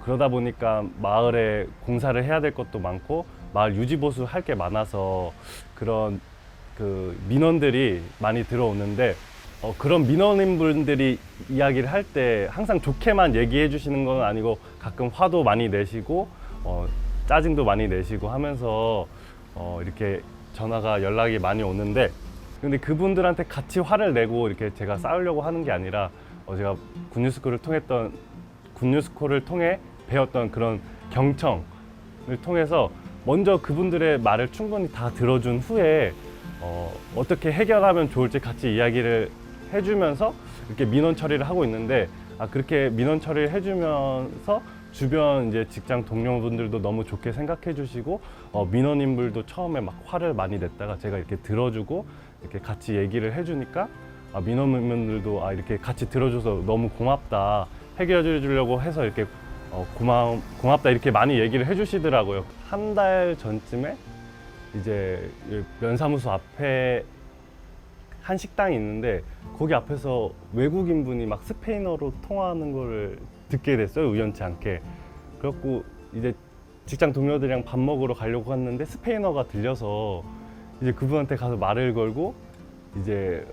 그러다 보니까 마을에 공사를 해야 될 것도 많고 마을 유지보수 할 게 많아서 그런 그 민원들이 많이 들어오는데 그런 민원인분들이 이야기를 할 때 항상 좋게만 얘기해 주시는 건 아니고 가끔 화도 많이 내시고 짜증도 많이 내시고 하면서 이렇게 전화가 연락이 많이 오는데 근데 그분들한테 같이 화를 내고 이렇게 제가 싸우려고 하는 게 아니라 제가 굿뉴스코를 통해 배웠던 그런 경청을 통해서 먼저 그분들의 말을 충분히 다 들어준 후에 어떻게 해결하면 좋을지 같이 이야기를 해주면서 이렇게 민원 처리를 하고 있는데 그렇게 민원 처리를 해주면서 주변 이제 직장 동료분들도 너무 좋게 생각해 주시고 민원인분들도 처음에 막 화를 많이 냈다가 제가 이렇게 들어주고 이렇게 같이 얘기를 해주니까 민원인분들도 이렇게 같이 들어줘서 너무 고맙다 해결해 주려고 해서 이렇게 고맙다 이렇게 많이 얘기를 해주시더라고요. 한 달 전쯤에 이제 면사무소 앞에 한 식당이 있는데 거기 앞에서 외국인 분이 막 스페인어로 통화하는 거를 듣게 됐어요. 우연치 않게. 그래갖고 이제 직장 동료들이랑 밥 먹으러 가려고 했는데 스페인어가 들려서 이제 그분한테 가서 말을 걸고 이제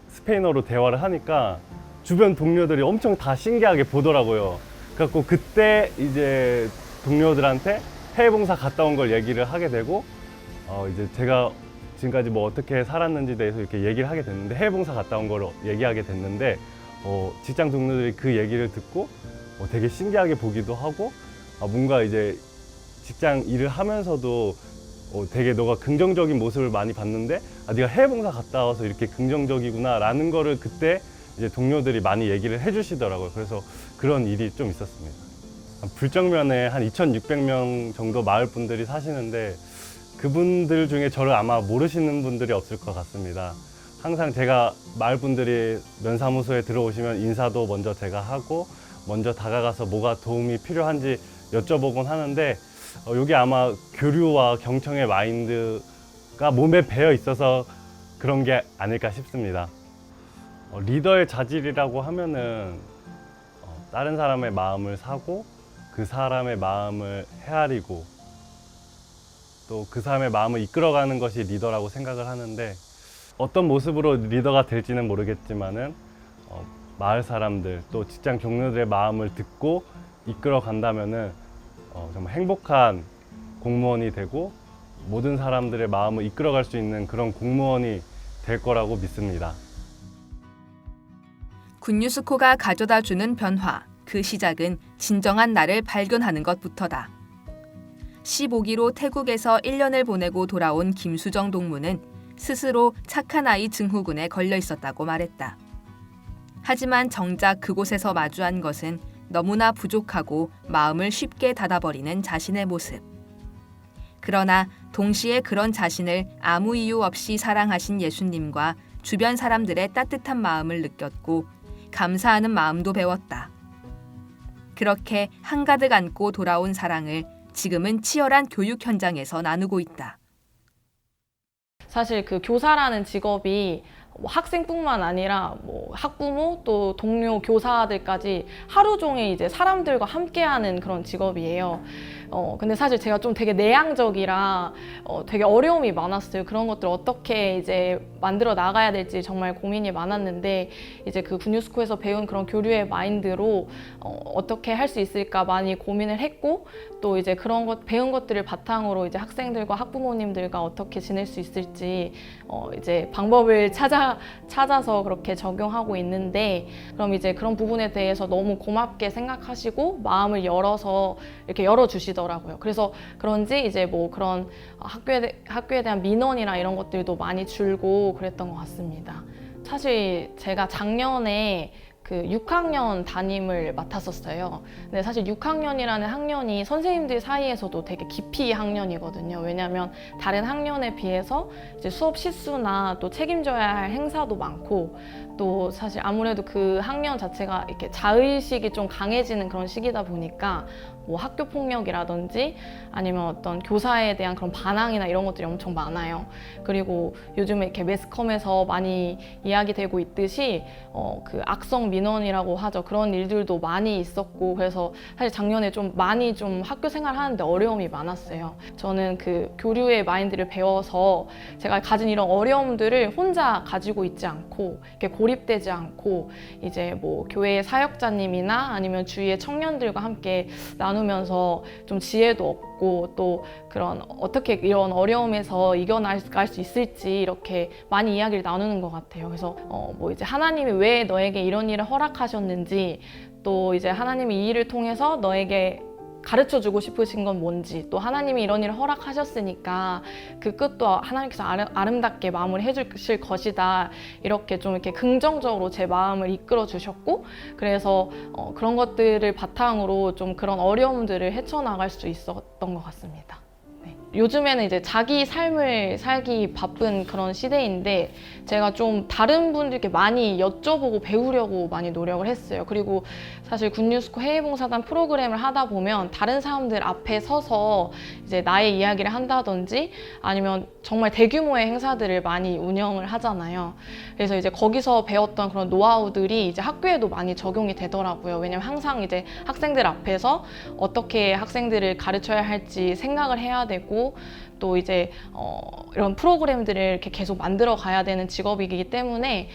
스페인어로 대화를 하니까 주변 동료들이 엄청 다 신기하게 보더라고요. 그래갖고 그때 이제 동료들한테 해외 봉사 갔다 온 걸 얘기를 하게 되고 이제 제가 지금까지 뭐 어떻게 살았는지 대해서 이렇게 얘기를 하게 됐는데, 해외봉사 갔다 온 걸 얘기하게 됐는데 직장 동료들이 그 얘기를 듣고 되게 신기하게 보기도 하고, 뭔가 이제 직장 일을 하면서도 되게 너가 긍정적인 모습을 많이 봤는데 네가 해외봉사 갔다 와서 이렇게 긍정적이구나 라는 거를 그때 이제 동료들이 많이 얘기를 해주시더라고요. 그래서 그런 일이 좀 있었습니다. 불정면에 한 2,600명 정도 마을 분들이 사시는데 그분들 중에 저를 아마 모르시는 분들이 없을 것 같습니다. 항상 제가 마을 분들이 면사무소에 들어오시면 인사도 먼저 제가 하고 먼저 다가가서 뭐가 도움이 필요한지 여쭤보곤 하는데 여기 아마 교류와 경청의 마인드가 몸에 배어 있어서 그런 게 아닐까 싶습니다. 리더의 자질이라고 하면은 다른 사람의 마음을 사고 그 사람의 마음을 헤아리고 또 그 사람의 마음을 이끌어가는 것이 리더라고 생각을 하는데, 어떤 모습으로 리더가 될지는 모르겠지만은 마을 사람들 또 직장 동료들의 마음을 듣고 이끌어 간다면은 정말 행복한 공무원이 되고 모든 사람들의 마음을 이끌어갈 수 있는 그런 공무원이 될 거라고 믿습니다. 군뉴스코가 가져다주는 변화, 그 시작은 진정한 나를 발견하는 것부터다. 15기로 태국에서 1년을 보내고 돌아온 김수정 동무는 스스로 착한 아이 증후군에 걸려 있었다고 말했다. 하지만 정작 그곳에서 마주한 것은 너무나 부족하고 마음을 쉽게 닫아버리는 자신의 모습. 그러나 동시에 그런 자신을 아무 이유 없이 사랑하신 예수님과 주변 사람들의 따뜻한 마음을 느꼈고 감사하는 마음도 배웠다. 그렇게 한가득 안고 돌아온 사랑을 지금은 치열한 교육 현장에서 나누고 있다. 사실 그 교사라는 직업이 학생뿐만 아니라 학부모 또 동료 교사들까지 하루 종일 이제 사람들과 함께하는 그런 직업이에요. 근데 사실 제가 좀 되게 내향적이라 되게 어려움이 많았어요. 그런 것들 어떻게 이제 만들어 나가야 될지 정말 고민이 많았는데, 이제 그 군뉴스코에서 배운 그런 교류의 마인드로 어떻게 할 수 있을까 많이 고민을 했고, 또 이제 그런 것 배운 것들을 바탕으로 이제 학생들과 학부모님들과 어떻게 지낼 수 있을지 이제 방법을 찾아서 그렇게 적용하고 있는데, 그럼 이제 그런 부분에 대해서 너무 고맙게 생각하시고 마음을 열어서 이렇게 열어주시더라고요. 그래서 그런지 이제 뭐 그런 학교에 대한 민원이나 이런 것들도 많이 줄고 그랬던 것 같습니다. 사실 제가 작년에 그 6학년 담임을 맡았었어요. 근데 사실 6학년이라는 학년이 선생님들 사이에서도 되게 기피 학년이거든요. 왜냐하면 다른 학년에 비해서 이제 수업 실수나 또 책임져야 할 행사도 많고, 또 사실 아무래도 그 학년 자체가 이렇게 자의식이 좀 강해지는 그런 시기다 보니까 뭐 학교 폭력이라든지 아니면 어떤 교사에 대한 그런 반항이나 이런 것들이 엄청 많아요. 그리고 요즘에 이렇게 매스컴에서 많이 이야기되고 있듯이 그 악성 민원이라고 하죠. 그런 일들도 많이 있었고, 그래서 사실 작년에 좀 많이 좀 학교 생활 하는데 어려움이 많았어요. 저는 그 교류의 마인드를 배워서 제가 가진 이런 어려움들을 혼자 가지고 있지 않고 이렇게 고립되지 않고 이제 뭐 교회의 사역자님이나 아니면 주위의 청년들과 함께 나누면서 좀 지혜도 얻고, 또 그런 어떻게 이런 어려움에서 이겨나갈 수 있을지 이렇게 많이 이야기를 나누는 것 같아요. 그래서 뭐 이제 하나님이 왜 너에게 이런 일을 허락하셨는지, 또 이제 하나님이 이 일을 통해서 너에게 가르쳐주고 싶으신 건 뭔지, 또 하나님이 이런 일을 허락하셨으니까 그 끝도 하나님께서 아름답게 마무리해 주실 것이다, 이렇게 좀 이렇게 긍정적으로 제 마음을 이끌어 주셨고, 그래서 그런 것들을 바탕으로 좀 그런 어려움들을 헤쳐나갈 수 있었던 것 같습니다. 네. 요즘에는 이제 자기 삶을 살기 바쁜 그런 시대인데, 제가 좀 다른 분들께 많이 여쭤보고 배우려고 많이 노력을 했어요. 그리고 사실 군뉴스코 해외봉사단 프로그램을 하다 보면 다른 사람들 앞에 서서 이제 나의 이야기를 한다든지 아니면 정말 대규모의 행사들을 많이 운영을 하잖아요. 그래서 이제 거기서 배웠던 그런 노하우들이 이제 학교에도 많이 적용이 되더라고요. 왜냐면 항상 이제 학생들 앞에서 어떻게 학생들을 가르쳐야 할지 생각을 해야 되고, 또 이제 이런 프로그램들을 이렇게 계속 만들어 가야 되는 직업이기 때문에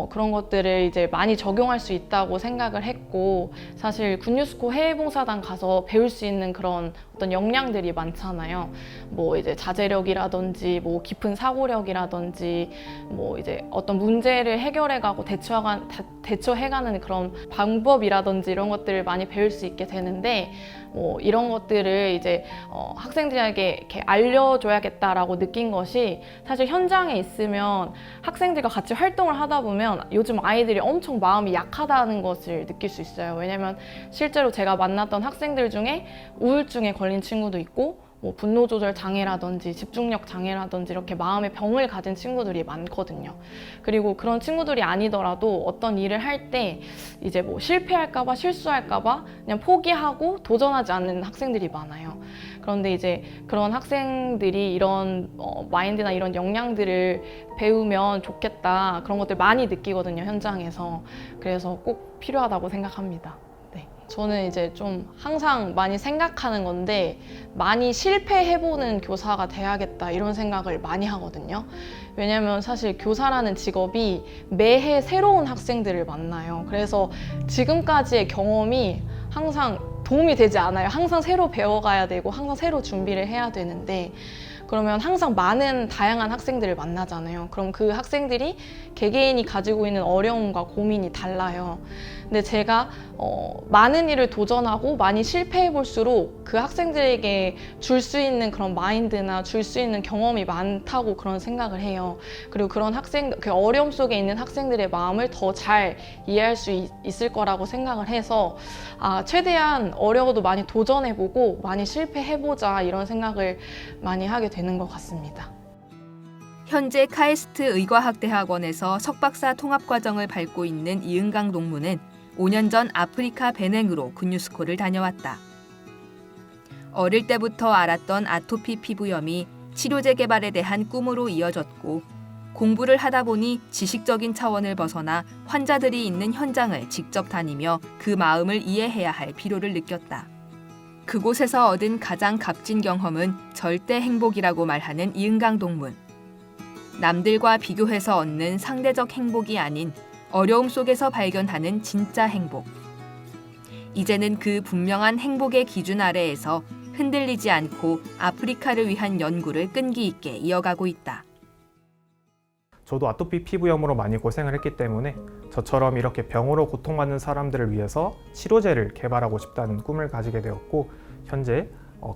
그런 것들을 이제 많이 적용할 수 있다고 생각을 했고, 사실 굿뉴스코 해외봉사단 가서 배울 수 있는 그런 어떤 역량들이 많잖아요. 뭐 이제 자제력이라든지 뭐 깊은 사고력이라든지 뭐 이제 어떤 문제를 해결해가고 대처해가는 그런 방법이라든지 이런 것들을 많이 배울 수 있게 되는데, 뭐 이런 것들을 이제 학생들에게 이렇게 알려줘야겠다라고 느낀 것이, 사실 현장에 있으면 학생들과 같이 활동을 하다 보면 요즘 아이들이 엄청 마음이 약하다는 것을 느낄 수 있어요. 왜냐면 실제로 제가 만났던 학생들 중에 우울증에 걸린 친구도 있고, 뭐 분노 조절 장애라든지 집중력 장애라든지 이렇게 마음의 병을 가진 친구들이 많거든요. 그리고 그런 친구들이 아니더라도 어떤 일을 할 때 이제 뭐 실패할까봐, 실수할까봐 그냥 포기하고 도전하지 않는 학생들이 많아요. 그런데 이제 그런 학생들이 이런 마인드나 이런 역량들을 배우면 좋겠다, 그런 것들 많이 느끼거든요, 현장에서. 그래서 꼭 필요하다고 생각합니다. 저는 이제 좀 항상 많이 생각하는 건데, 많이 실패해보는 교사가 돼야겠다 이런 생각을 많이 하거든요. 왜냐면 사실 교사라는 직업이 매해 새로운 학생들을 만나요. 그래서 지금까지의 경험이 항상 도움이 되지 않아요. 항상 새로 배워가야 되고 항상 새로 준비를 해야 되는데, 그러면 항상 많은 다양한 학생들을 만나잖아요. 그럼 그 학생들이 개개인이 가지고 있는 어려움과 고민이 달라요. 근데 제가 많은 일을 도전하고 많이 실패해 볼수록 그 학생들에게 줄 수 있는 그런 마인드나 줄 수 있는 경험이 많다고 그런 생각을 해요. 그리고 그런 그 어려움 속에 있는 학생들의 마음을 더 잘 이해할 수 있을 거라고 생각을 해서, 최대한 어려워도 많이 도전해보고 많이 실패해보자 이런 생각을 많이 하게 되는 것 같습니다. 현재 카이스트 의과학대학원에서 석박사 통합과정을 밟고 있는 이은강 동무는 5년 전 아프리카 베냉으로 굿뉴스코를 다녀왔다. 어릴 때부터 알았던 아토피 피부염이 치료제 개발에 대한 꿈으로 이어졌고, 공부를 하다 보니 지식적인 차원을 벗어나 환자들이 있는 현장을 직접 다니며 그 마음을 이해해야 할 필요를 느꼈다. 그곳에서 얻은 가장 값진 경험은 절대 행복이라고 말하는 이은강 동문. 남들과 비교해서 얻는 상대적 행복이 아닌 어려움 속에서 발견하는 진짜 행복. 이제는 그 분명한 행복의 기준 아래에서 흔들리지 않고 아프리카를 위한 연구를 끈기 있게 이어가고 있다. 저도 아토피 피부염으로 많이 고생을 했기 때문에 저처럼 이렇게 병으로 고통받는 사람들을 위해서 치료제를 개발하고 싶다는 꿈을 가지게 되었고, 현재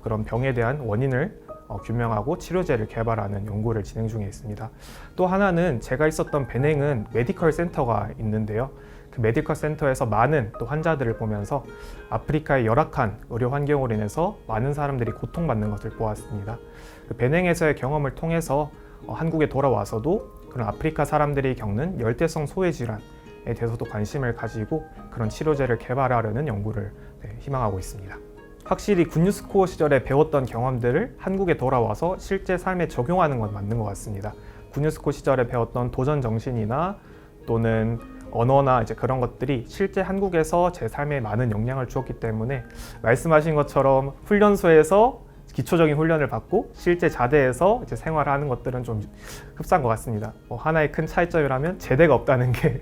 그런 병에 대한 원인을 규명하고 치료제를 개발하는 연구를 진행 중에 있습니다. 또 하나는 제가 있었던 베냉은 메디컬 센터가 있는데요. 그 메디컬 센터에서 많은 또 환자들을 보면서 아프리카의 열악한 의료 환경으로 인해서 많은 사람들이 고통받는 것을 보았습니다. 그 베냉에서의 경험을 통해서 한국에 돌아와서도 그런 아프리카 사람들이 겪는 열대성 소외 질환에 대해서도 관심을 가지고 그런 치료제를 개발하려는 연구를 희망하고 있습니다. 확실히 굿뉴스코 시절에 배웠던 경험들을 한국에 돌아와서 실제 삶에 적용하는 건 맞는 것 같습니다. 굿뉴스코 시절에 배웠던 도전 정신이나 또는 언어나 이제 그런 것들이 실제 한국에서 제 삶에 많은 영향을 주었기 때문에, 말씀하신 것처럼 훈련소에서 기초적인 훈련을 받고 실제 자대에서 이제 생활하는 것들은 좀 흡사한 것 같습니다. 하나의 큰 차이점이라면 제대가 없다는 게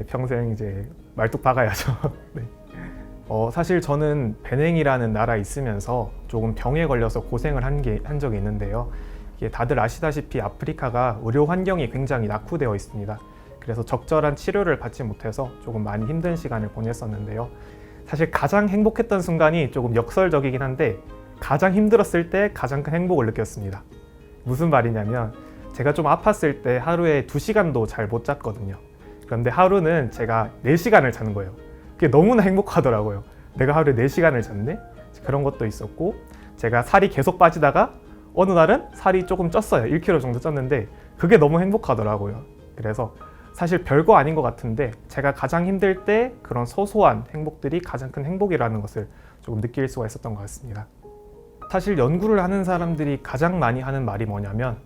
평생 이제 말뚝 박아야죠. 네. 사실 저는 베냉이라는 나라에 있으면서 조금 병에 걸려서 고생을 한 적이 있는데요. 이게 다들 아시다시피 아프리카가 의료 환경이 굉장히 낙후되어 있습니다. 그래서 적절한 치료를 받지 못해서 조금 많이 힘든 시간을 보냈었는데요. 사실 가장 행복했던 순간이 조금 역설적이긴 한데, 가장 힘들었을 때 가장 큰 행복을 느꼈습니다. 무슨 말이냐면, 제가 좀 아팠을 때 하루에 2시간도 잘 못 잤거든요. 그런데 하루는 제가 4시간을 자는 거예요. 그게 너무나 행복하더라고요. 내가 하루에 4시간을 잤네? 그런 것도 있었고, 제가 살이 계속 빠지다가 어느 날은 살이 조금 쪘어요. 1kg 정도 쪘는데 그게 너무 행복하더라고요. 그래서 사실 별거 아닌 것 같은데, 제가 가장 힘들 때 그런 소소한 행복들이 가장 큰 행복이라는 것을 조금 느낄 수가 있었던 것 같습니다. 사실 연구를 하는 사람들이 가장 많이 하는 말이 뭐냐면,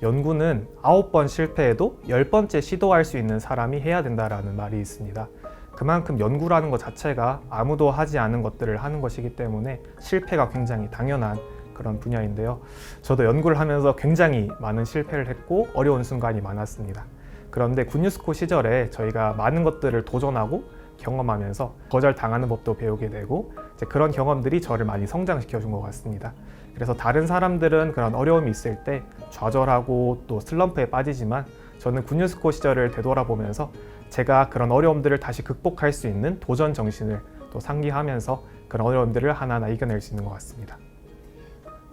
연구는 9번 실패해도 10번째 시도할 수 있는 사람이 해야 된다라는 말이 있습니다. 그만큼 연구라는 것 자체가 아무도 하지 않은 것들을 하는 것이기 때문에 실패가 굉장히 당연한 그런 분야인데요. 저도 연구를 하면서 굉장히 많은 실패를 했고 어려운 순간이 많았습니다. 그런데 군뉴스코 시절에 저희가 많은 것들을 도전하고 경험하면서 거절당하는 법도 배우게 되고 이제 그런 경험들이 저를 많이 성장시켜 준 것 같습니다. 그래서 다른 사람들은 그런 어려움이 있을 때 좌절하고 또 슬럼프에 빠지지만 저는 군뉴스코 시절을 되돌아보면서 제가 그런 어려움들을 다시 극복할 수 있는 도전 정신을 또 상기하면서 그런 어려움들을 하나하나 이겨낼 수 있는 것 같습니다.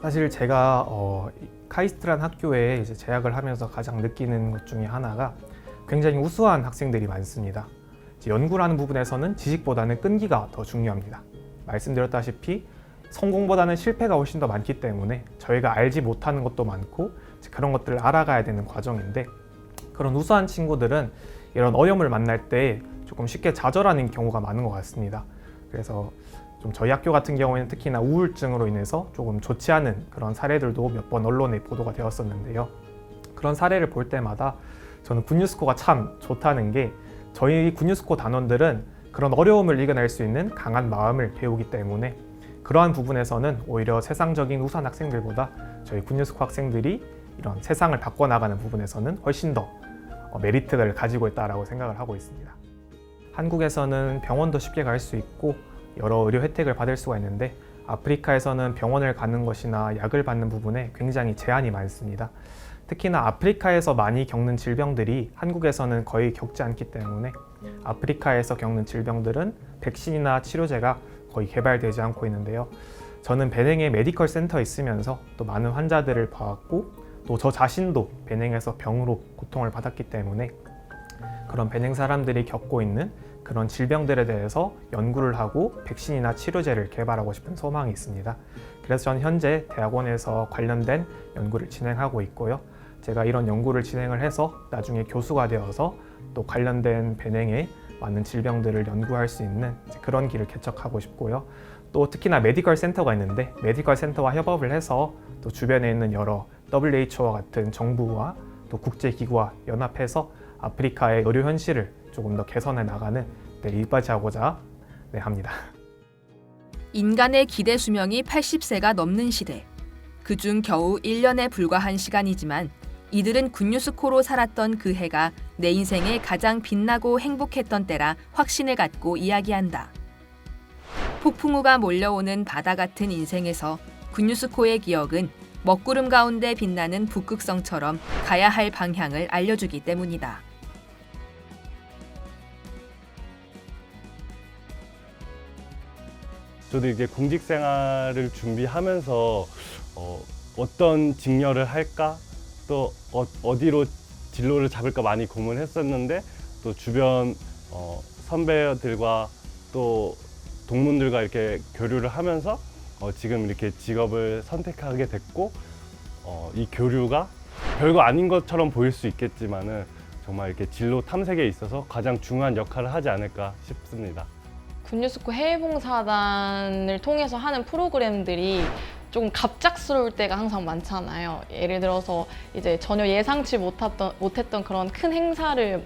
사실 제가 카이스트라는 학교에 이제 재학을 하면서 가장 느끼는 것 중에 하나가 굉장히 우수한 학생들이 많습니다. 연구를 하는 부분에서는 지식보다는 끈기가 더 중요합니다. 말씀드렸다시피 성공보다는 실패가 훨씬 더 많기 때문에 저희가 알지 못하는 것도 많고 그런 것들을 알아가야 되는 과정인데 그런 우수한 친구들은 이런 어려움을 만날 때 조금 쉽게 좌절하는 경우가 많은 것 같습니다. 그래서 좀 저희 학교 같은 경우에는 특히나 우울증으로 인해서 조금 좋지 않은 그런 사례들도 몇 번 언론에 보도가 되었었는데요. 그런 사례를 볼 때마다 저는 군뉴스코가 참 좋다는 게 저희 군뉴스코 단원들은 그런 어려움을 이겨낼 수 있는 강한 마음을 배우기 때문에 그러한 부분에서는 오히려 세상적인 우수한 학생들보다 저희 군뉴스코 학생들이 이런 세상을 바꿔나가는 부분에서는 훨씬 더 메리트를 가지고 있다고 생각을 하고 있습니다. 한국에서는 병원도 쉽게 갈 수 있고 여러 의료 혜택을 받을 수가 있는데 아프리카에서는 병원을 가는 것이나 약을 받는 부분에 굉장히 제한이 많습니다. 특히나 아프리카에서 많이 겪는 질병들이 한국에서는 거의 겪지 않기 때문에 아프리카에서 겪는 질병들은 백신이나 치료제가 거의 개발되지 않고 있는데요. 저는 베냉에 메디컬 센터에 있으면서 또 많은 환자들을 봐왔고 또 저 자신도 베냉에서 병으로 고통을 받았기 때문에 그런 베냉 사람들이 겪고 있는 그런 질병들에 대해서 연구를 하고 백신이나 치료제를 개발하고 싶은 소망이 있습니다. 그래서 저는 현재 대학원에서 관련된 연구를 진행하고 있고요. 제가 이런 연구를 진행을 해서 나중에 교수가 되어서 또 관련된 베냉에 많은 질병들을 연구할 수 있는 그런 길을 개척하고 싶고요. 또 특히나 메디컬 센터가 있는데 메디컬 센터와 협업을 해서 또 주변에 있는 여러 WHO와 같은 정부와 또 국제기구와 연합해서 아프리카의 의료 현실을 조금 더 개선해 나가는 데 일바지하고자 합니다. 인간의 기대 수명이 80세가 넘는 시대. 그중 겨우 1년에 불과한 시간이지만 이들은 군뉴스코로 살았던 그 해가 내 인생에 가장 빛나고 행복했던 때라 확신을 갖고 이야기한다. 폭풍우가 몰려오는 바다 같은 인생에서 군뉴스코의 기억은 먹구름 가운데 빛나는 북극성처럼 가야 할 방향을 알려주기 때문이다. 저도 이게 공직 생활을 준비하면서 어떤 직렬을 할까 또 어디로 진로를 잡을까 많이 고민했었는데 또 주변 선배들과 또 동문들과 이렇게 교류를 하면서 지금 이렇게 직업을 선택하게 됐고 이 교류가 별거 아닌 것처럼 보일 수 있겠지만은 정말 이렇게 진로 탐색에 있어서 가장 중요한 역할을 하지 않을까 싶습니다. 군뉴스코 해외봉사단을 통해서 하는 프로그램들이 조금 갑작스러울 때가 항상 많잖아요. 예를 들어서 이제 전혀 예상치 못했던 그런 큰 행사를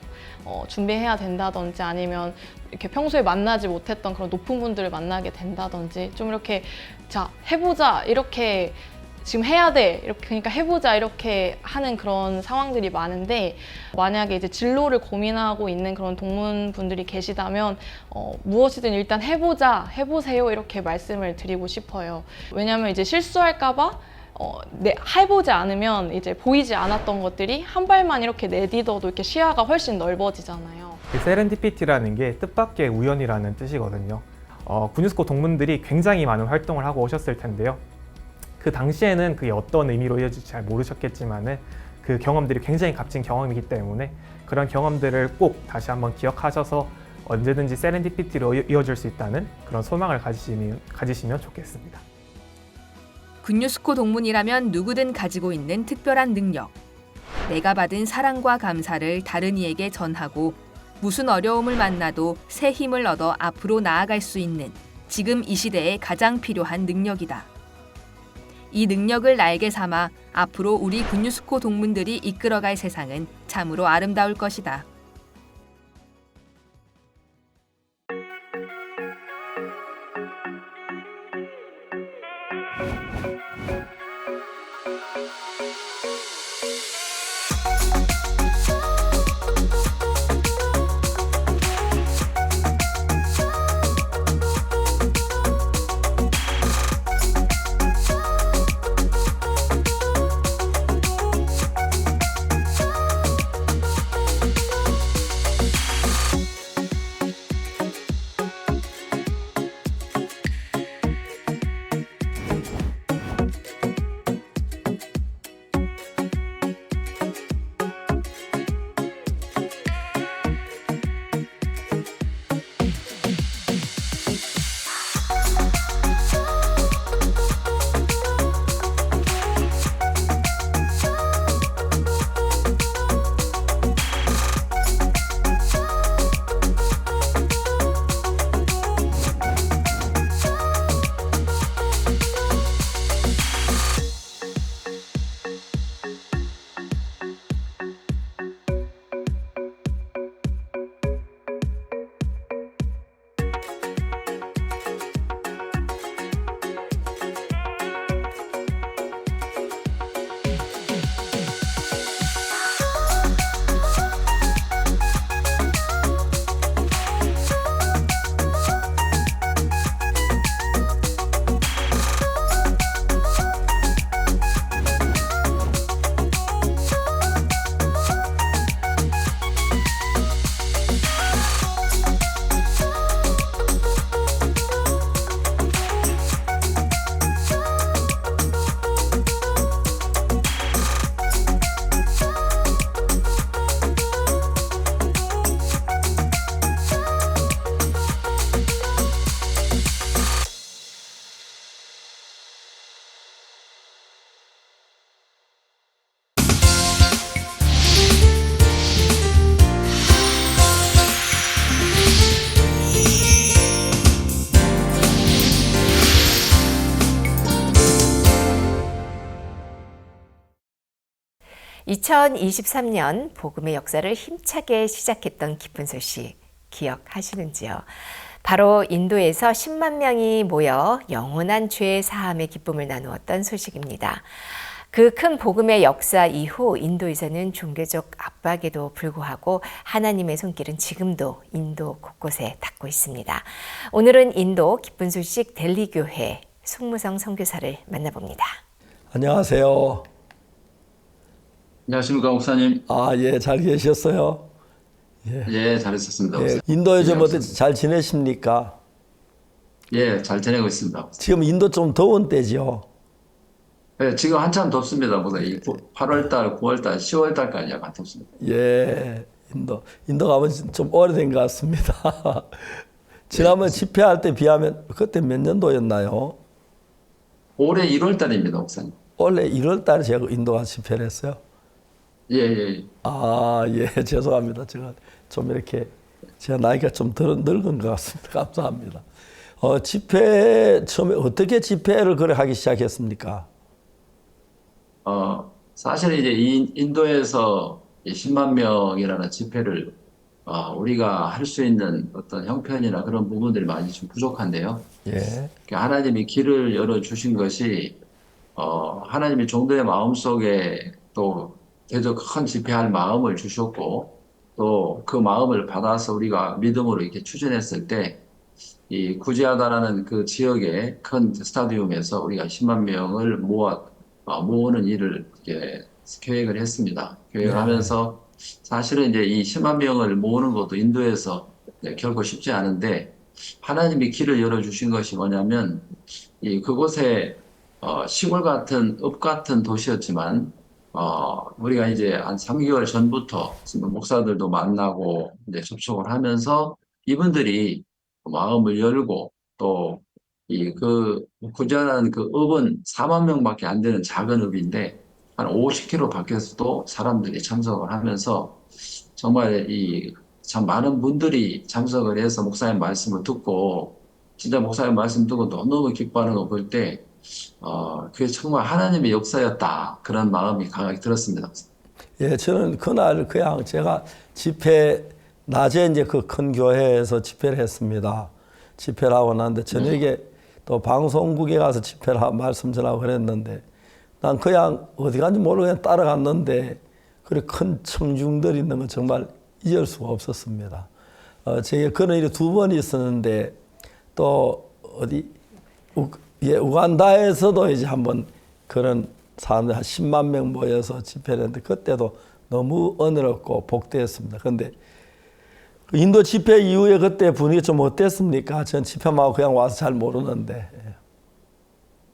준비해야 된다든지 아니면 이렇게 평소에 만나지 못했던 그런 높은 분들을 만나게 된다든지 좀 이렇게 자 해보자 이렇게 지금 해야 돼 이렇게 그러니까 해보자 이렇게 하는 그런 상황들이 많은데 만약에 이제 진로를 고민하고 있는 그런 동문분들이 계시다면 무엇이든 일단 해보세요 이렇게 말씀을 드리고 싶어요. 왜냐하면 이제 실수할까봐 해보지 않으면 이제 보이지 않았던 것들이 한 발만 이렇게 내딛어도 이렇게 시야가 훨씬 넓어지잖아요. 세렌디피티라는 게 뜻밖의 우연이라는 뜻이거든요. 군뉴스코 동문들이 굉장히 많은 활동을 하고 오셨을 텐데요. 그 당시에는 그게 어떤 의미로 이어질지 잘 모르셨겠지만은 그 경험들이 굉장히 값진 경험이기 때문에 그런 경험들을 꼭 다시 한번 기억하셔서 언제든지 세렌디피티로 이어질 수 있다는 그런 소망을 가지시면 좋겠습니다. 군뉴스코 동문이라면 누구든 가지고 있는 특별한 능력. 내가 받은 사랑과 감사를 다른 이에게 전하고 무슨 어려움을 만나도 새 힘을 얻어 앞으로 나아갈 수 있는 지금 이 시대에 가장 필요한 능력이다. 이 능력을 날개 삼아 앞으로 우리 군뉴스코 동문들이 이끌어갈 세상은 참으로 아름다울 것이다. 2023년 복음의 역사를 힘차게 시작했던 기쁜 소식 기억하시는지요? 바로 인도에서 10만 명이 모여 영원한 죄 사함의 기쁨을 나누었던 소식입니다. 그 큰 복음의 역사 이후 인도에서는 종교적 압박에도 불구하고 하나님의 손길은 지금도 인도 곳곳에 닿고 있습니다. 오늘은 인도 기쁜 소식 델리교회 숙무성 선교사를 만나봅니다. 안녕하세요. 안녕하십니까 목사님. 예, 잘 계셨어요? 예, 잘 있었습니다. 예, 목사님. 인도 요즘 예, 어떻게 잘 지내십니까? 예, 잘 지내고 있습니다. 목사님. 지금 인도 좀 더운 때죠? 예, 지금 한참 덥습니다. 목사님. 8월달, 9월달, 10월달까지 약간 덥습니다. 예, 인도 가면 좀 오래된 것 같습니다. 지난번 집회할 때 비하면 그때 몇 년도였나요? 올해 1월달입니다, 목사님. 원래 1월 달에 제가 인도 가서 집회를 했어요. 예, 예. 예, 죄송합니다. 제가 좀 이렇게, 제가 나이가 좀 늙은 것 같습니다. 감사합니다. 집회, 처음에 어떻게 집회를 그래 하기 시작했습니까? 사실 이제 인도에서 10만 명이라는 집회를 우리가 할 수 있는 어떤 형편이나 그런 부분들이 많이 좀 부족한데요. 예. 하나님이 길을 열어주신 것이 하나님이 종들의 마음속에 또 계속 큰 집회할 마음을 주셨고 또 그 마음을 받아서 우리가 믿음으로 이렇게 추진했을 때 이 구제하다라는 그 지역의 큰 스타디움에서 우리가 10만 명을 모으는 일을 이렇게 계획을 했습니다. 계획을 하면서 사실은 이제 이 10만 명을 모으는 것도 인도에서 결코 쉽지 않은데 하나님이 길을 열어주신 것이 뭐냐면 그곳에 시골 같은 읍 같은 도시였지만 우리가 이제 한 3개월 전부터 목사들도 만나고 이제 접촉을 하면서 이분들이 마음을 열고 또 구제하는 그 읍은 4만 명밖에 안 되는 작은 읍인데 한 50km 밖에서도 사람들이 참석을 하면서 정말 참 많은 분들이 참석을 해서 목사님 말씀을 듣고 진짜 목사님 말씀 듣고 너무너무 기뻐하는 거 볼 때 그게 정말 하나님의 역사였다 그런 마음이 강하게 들었습니다. 예, 저는 그날 그냥 제가 집회 낮에 이제 그 큰 교회에서 집회를 했습니다. 집회를 하고 났는데 저녁에 또 방송국에 가서 집회를 말씀 전하고 그랬는데 난 그냥 어디 간지 모르고 그냥 따라갔는데 그렇게 큰 청중들이 있는 건 정말 잊을 수가 없었습니다. 제게 그런 일이 2번 있었는데 또 우간다에서도 이제 한번 그런 사람들 한 10만 명 모여서 집회를 했는데 그때도 너무 은혜롭고 복되었습니다. 그런데 인도 집회 이후에 그때 분위기 좀 어땠습니까? 전 집회만 하고 그냥 와서 잘 모르는데.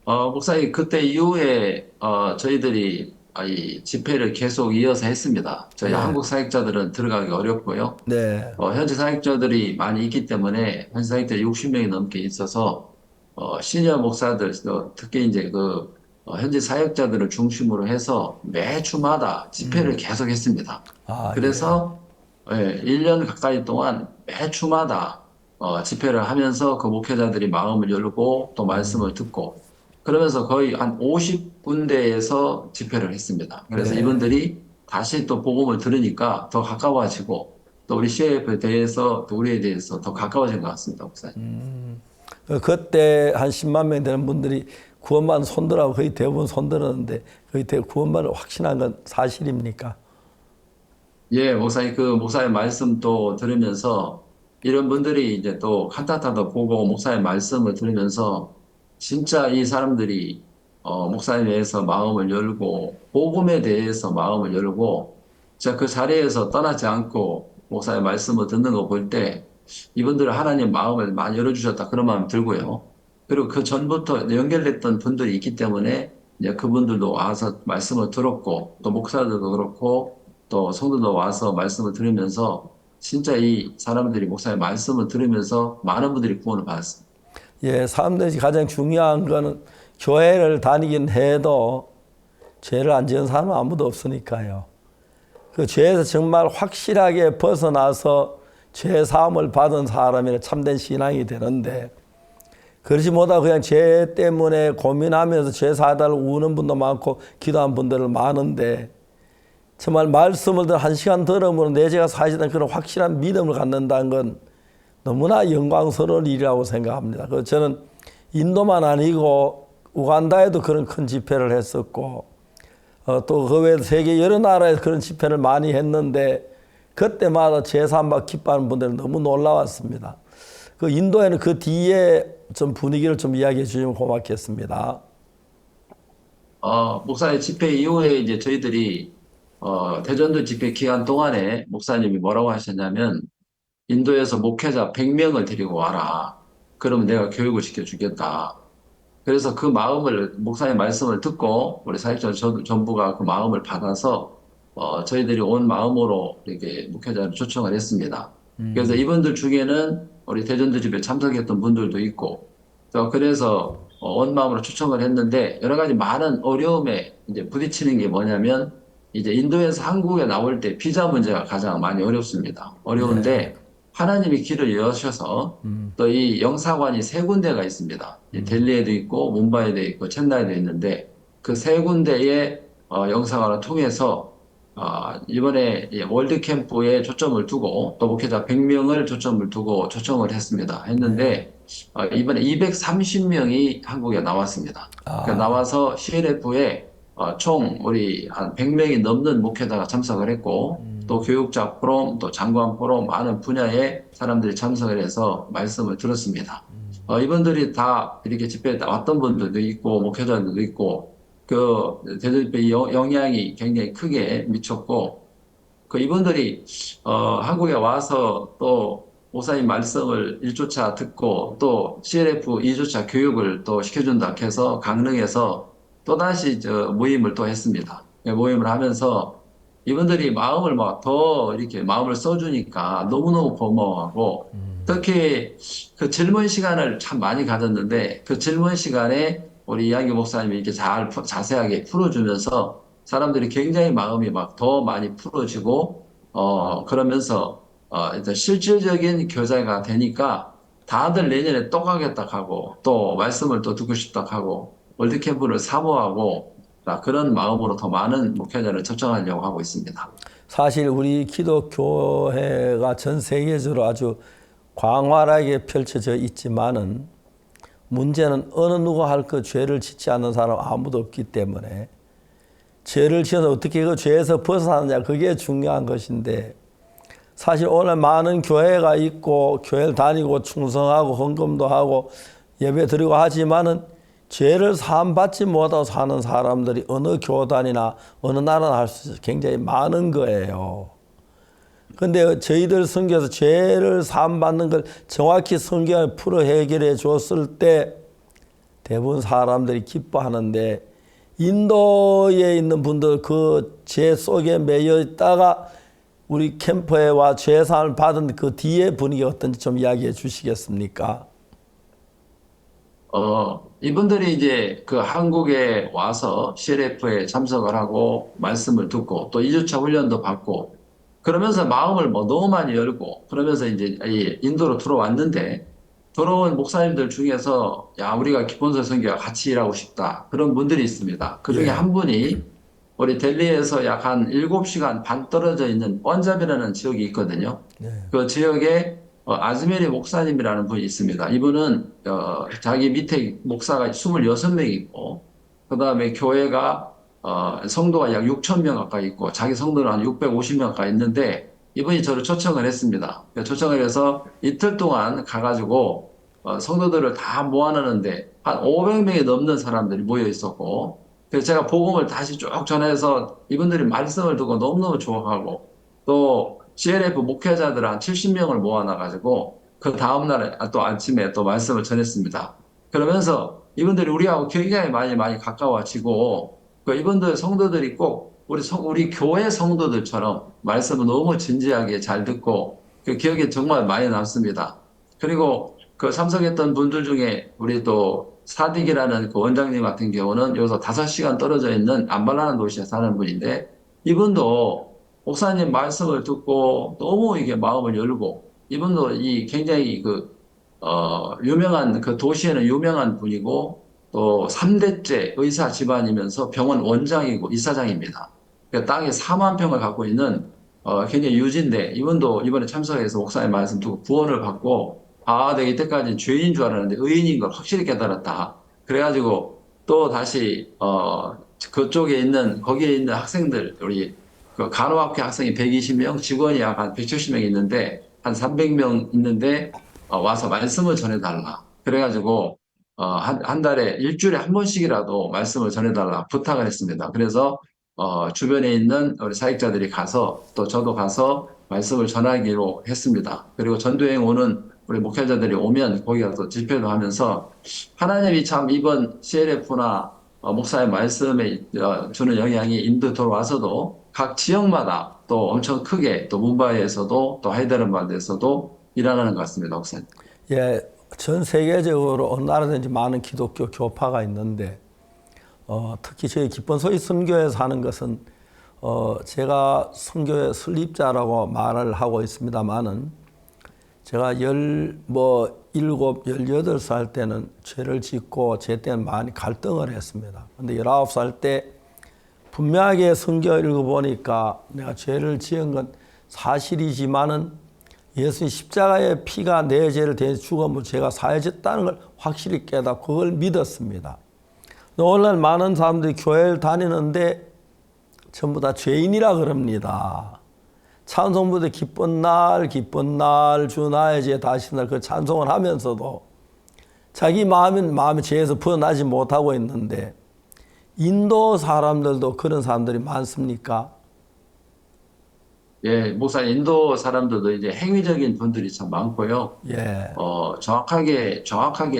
목사님 그때 이후에 저희들이 이 집회를 계속 이어서 했습니다. 저희 한국 사역자들은 들어가기 어렵고요. 네. 현지 사역자들이 많이 있기 때문에 현지 사역자들이 60명이 넘게 있어서 시니어 목사들 특히 이제 현지 사역자들을 중심으로 해서 매 주마다 집회를 계속 했습니다. 그래서 1년 가까이 동안 매 주마다 집회를 하면서 그 목회자들이 마음을 열고 또 말씀을 듣고 그러면서 거의 한 50군데에서 집회를 했습니다. 그래서 이분들이 다시 또 복음을 들으니까 더 가까워지고 또 우리 CF에 대해서 또 우리에 대해서 더 가까워진 것 같습니다, 목사님. 그때 한 10만 명 되는 분들이 구원받은 손들하고 거의 대부분 손들었는데 거의 구원받을 확신한 건 사실입니까? 예, 목사님 목사의 말씀 또 들으면서 이런 분들이 이제 또 칸타타도 보고 목사의 말씀을 들으면서 진짜 이 사람들이 목사님에 대해서 마음을 열고 복음에 대해서 마음을 열고 진짜 그 자리에서 떠나지 않고 목사의 말씀을 듣는 거 볼 때 이분들은 하나님 마음을 많이 열어주셨다 그런 마음이 들고요. 그리고 그 전부터 연결됐던 분들이 있기 때문에 이제 그분들도 와서 말씀을 들었고 또 목사들도 그렇고 또 성도도 와서 말씀을 들으면서 진짜 이 사람들이 목사의 말씀을 들으면서 많은 분들이 구원을 받았습니다. 예, 사람들이 가장 중요한 거는 교회를 다니긴 해도 죄를 안 지은 사람은 아무도 없으니까요. 그 죄에서 정말 확실하게 벗어나서 죄 사함을 받은 사람이 참된 신앙이 되는데 그렇지 못하고 그냥 죄 때문에 고민하면서 죄 사달라고 우는 분도 많고 기도한 분들 많은데 정말 말씀을 1시간 들으면 내재가 사실은 그런 확실한 믿음을 갖는다는 건 너무나 영광스러운 일이라고 생각합니다. 그 저는 인도만 아니고 우간다에도 그런 큰 집회를 했었고 또 그 외에 세계 여러 나라에서 그런 집회를 많이 했는데 그때마다 제사만 기뻐하는 분들은 너무 놀라웠습니다. 그 인도에는 그 뒤에 좀 분위기를 좀 이야기해 주시면 고맙겠습니다. 목사님 집회 이후에 이제 저희들이 대전도 집회 기간 동안에 목사님이 뭐라고 하셨냐면 인도에서 목회자 100명을 데리고 와라. 그러면 내가 교육을 시켜주겠다. 그래서 그 마음을 목사님 말씀을 듣고 우리 사역자 전부가 그 마음을 받아서 저희들이 온 마음으로 이렇게 목회자를 초청을 했습니다. 그래서 이분들 중에는 우리 대전도 집회 참석했던 분들도 있고 또 그래서 온 마음으로 초청을 했는데 여러 가지 많은 어려움에 이제 부딪히는 게 뭐냐면 이제 인도에서 한국에 나올 때 비자 문제가 가장 많이 어렵습니다. 어려운데 하나님이 길을 여셔서 또 이 영사관이 3군데가 있습니다. 델리에도 있고 뭄바이에도 있고 첸나이도 있는데 그 3군데의 영사관을 통해서 이번에 월드 캠프에 초점을 두고 또 목회자 100명을 초점을 두고 초청을 했는데 이번에 230명이 한국에 나왔습니다. 그러니까 나와서 CLF에 총 우리 한 100명이 넘는 목회자가 참석을 했고 또 교육자 포럼, 또 장관 포럼 많은 분야의 사람들이 참석을 해서 말씀을 들었습니다. 이분들이 다 이렇게 집회에 왔던 분들도 있고 목회자들도 있고 그 대전집회 영향이 굉장히 크게 미쳤고 그 이분들이 한국에 와서 또 목사님 말씀을 1조차 듣고 또 CLF 2조차 교육을 또 시켜준다 해서 강릉에서 또다시 모임을 또 했습니다. 모임을 하면서 이분들이 마음을 막 더 이렇게 마음을 써주니까 너무너무 고마워하고 특히 그 질문 시간을 참 많이 가졌는데 그 질문 시간에 우리 이한규 목사님이 이렇게 자세하게 풀어주면서 사람들이 굉장히 마음이 막 더 많이 풀어지고 그러면서 일단 실질적인 교제가 되니까 다들 내년에 또 가겠다 하고 또 말씀을 또 듣고 싶다 하고 월드캠프를 사모하고 그런 마음으로 더 많은 목회자를 초청하려고 하고 있습니다. 사실 우리 기독교회가 전 세계적으로 아주 광활하게 펼쳐져 있지만은 문제는 어느 누가 할 그 죄를 짓지 않는 사람 아무도 없기 때문에 죄를 지어서 어떻게 그 죄에서 벗어나느냐 그게 중요한 것인데 사실 오늘 많은 교회가 있고 교회를 다니고 충성하고 헌금도 하고 예배 드리고 하지만은 죄를 사함받지 못하고 사는 사람들이 어느 교단이나 어느 나라나 할 수 있어서 굉장히 많은 거예요. 근데 저희들 선교에서 죄를 사함받는 걸 정확히 성경을 풀어 해결해 줬을 때 대부분 사람들이 기뻐하는데 인도에 있는 분들 그 죄 속에 매여 있다가 우리 캠프에 와 죄사함을 받은 그 뒤에 분위기가 어떤지 좀 이야기해 주시겠습니까? 이분들이 이제 그 한국에 와서 CLF에 참석을 하고 말씀을 듣고 또 2주차 훈련도 받고 그러면서 마음을 너무 많이 열고 그러면서 이제 인도로 들어왔는데 들어온 목사님들 중에서 야 우리가 기본서 선교와 같이 일하고 싶다 그런 분들이 있습니다. 그 중에 한 분이 우리 델리에서 약 한 7시간 반 떨어져 있는 번잡이라는 지역이 있거든요. 그 지역에 아즈메리 목사님이라는 분이 있습니다. 이분은 자기 밑에 목사가 26명 있고 그 다음에 교회가 성도가 약 6,000명 가까이 있고 자기 성도는 한 650명 가까이 있는데 이분이 저를 초청을 했습니다. 초청을 해서 이틀 동안 가가지고 성도들을 다 모아놓는데 한 500명이 넘는 사람들이 모여 있었고 그래서 제가 복음을 다시 쭉 전해서 이분들이 말씀을 듣고 너무너무 좋아하고 또 CLF 목회자들 한 70명을 모아놔가지고 그 다음날 또 아침에 또 말씀을 전했습니다. 그러면서 이분들이 우리하고 굉장히 많이 가까워지고 그 이분들 성도들이 꼭 우리 교회 성도들처럼 말씀을 너무 진지하게 잘 듣고 그 기억에 정말 많이 남습니다. 그리고 그 참석했던 분들 중에 우리 또 사딕이라는 그 원장님 같은 경우는 여기서 5시간 떨어져 있는 안발라는 도시에 사는 분인데 이분도 목사님 말씀을 듣고 너무 이게 마음을 열고 이분도 굉장히 유명한 그 도시에는 유명한 분이고 또 3대째 의사 집안이면서 병원 원장이고 이사장입니다. 그 땅에 4만 평을 갖고 있는 굉장히 유지인데 이분도 이번에 참석해서 목사님 말씀 듣고 구원을 받고 내가 이때까지 죄인인 줄 알았는데 의인인 걸 확실히 깨달았다. 그래가지고 또 다시 그쪽에 있는 거기에 있는 학생들 우리 그 간호학교 학생이 120명, 직원이 약 한 170명 있는데 한 300명 있는데 와서 말씀을 전해달라. 그래가지고 한 달에 일주일에 한 번씩이라도 말씀을 전해달라 부탁을 했습니다. 그래서 주변에 있는 우리 사역자들이 가서 또 저도 가서 말씀을 전하기로 했습니다. 그리고 전도여행 오는 우리 목회자들이 오면 거기 가서 집회도 하면서 하나님이 참 이번 CLF나 목사의 말씀에 주는 영향이 인도 들어와서도 각 지역마다 또 엄청 크게 또 뭄바이에서도 또 하이드라바드에서도 일어나는 것 같습니다, 목사님. 예, 전 세계적으로 어느 나라든지 많은 기독교 교파가 있는데 특히 저희 기쁜 소위 선교에서 하는 것은 제가 선교의 설립자라고 말을 하고 있습니다만은 제가 17, 18살 때는 죄를 짓고 제 때는 많이 갈등을 했습니다. 근데 19살 때 분명하게 성경을 읽어보니까 내가 죄를 지은 건 사실이지만은 예수님 십자가의 피가 내 죄를 대해서 죽음으로 제가 사해졌다는 걸 확실히 깨닫고 그걸 믿었습니다. 오늘날 많은 사람들이 교회를 다니는데 전부 다 죄인이라 그럽니다. 찬송부대 기쁜 날 주 나의 죄 다시 날 그 찬송을 하면서도 자기 마음의 죄에서 벗어나지 못하고 있는데 인도 사람들도 그런 사람들이 많습니까? 예, 목사님, 인도 사람들도 이제 행위적인 분들이 참 많고요. 예. 정확하게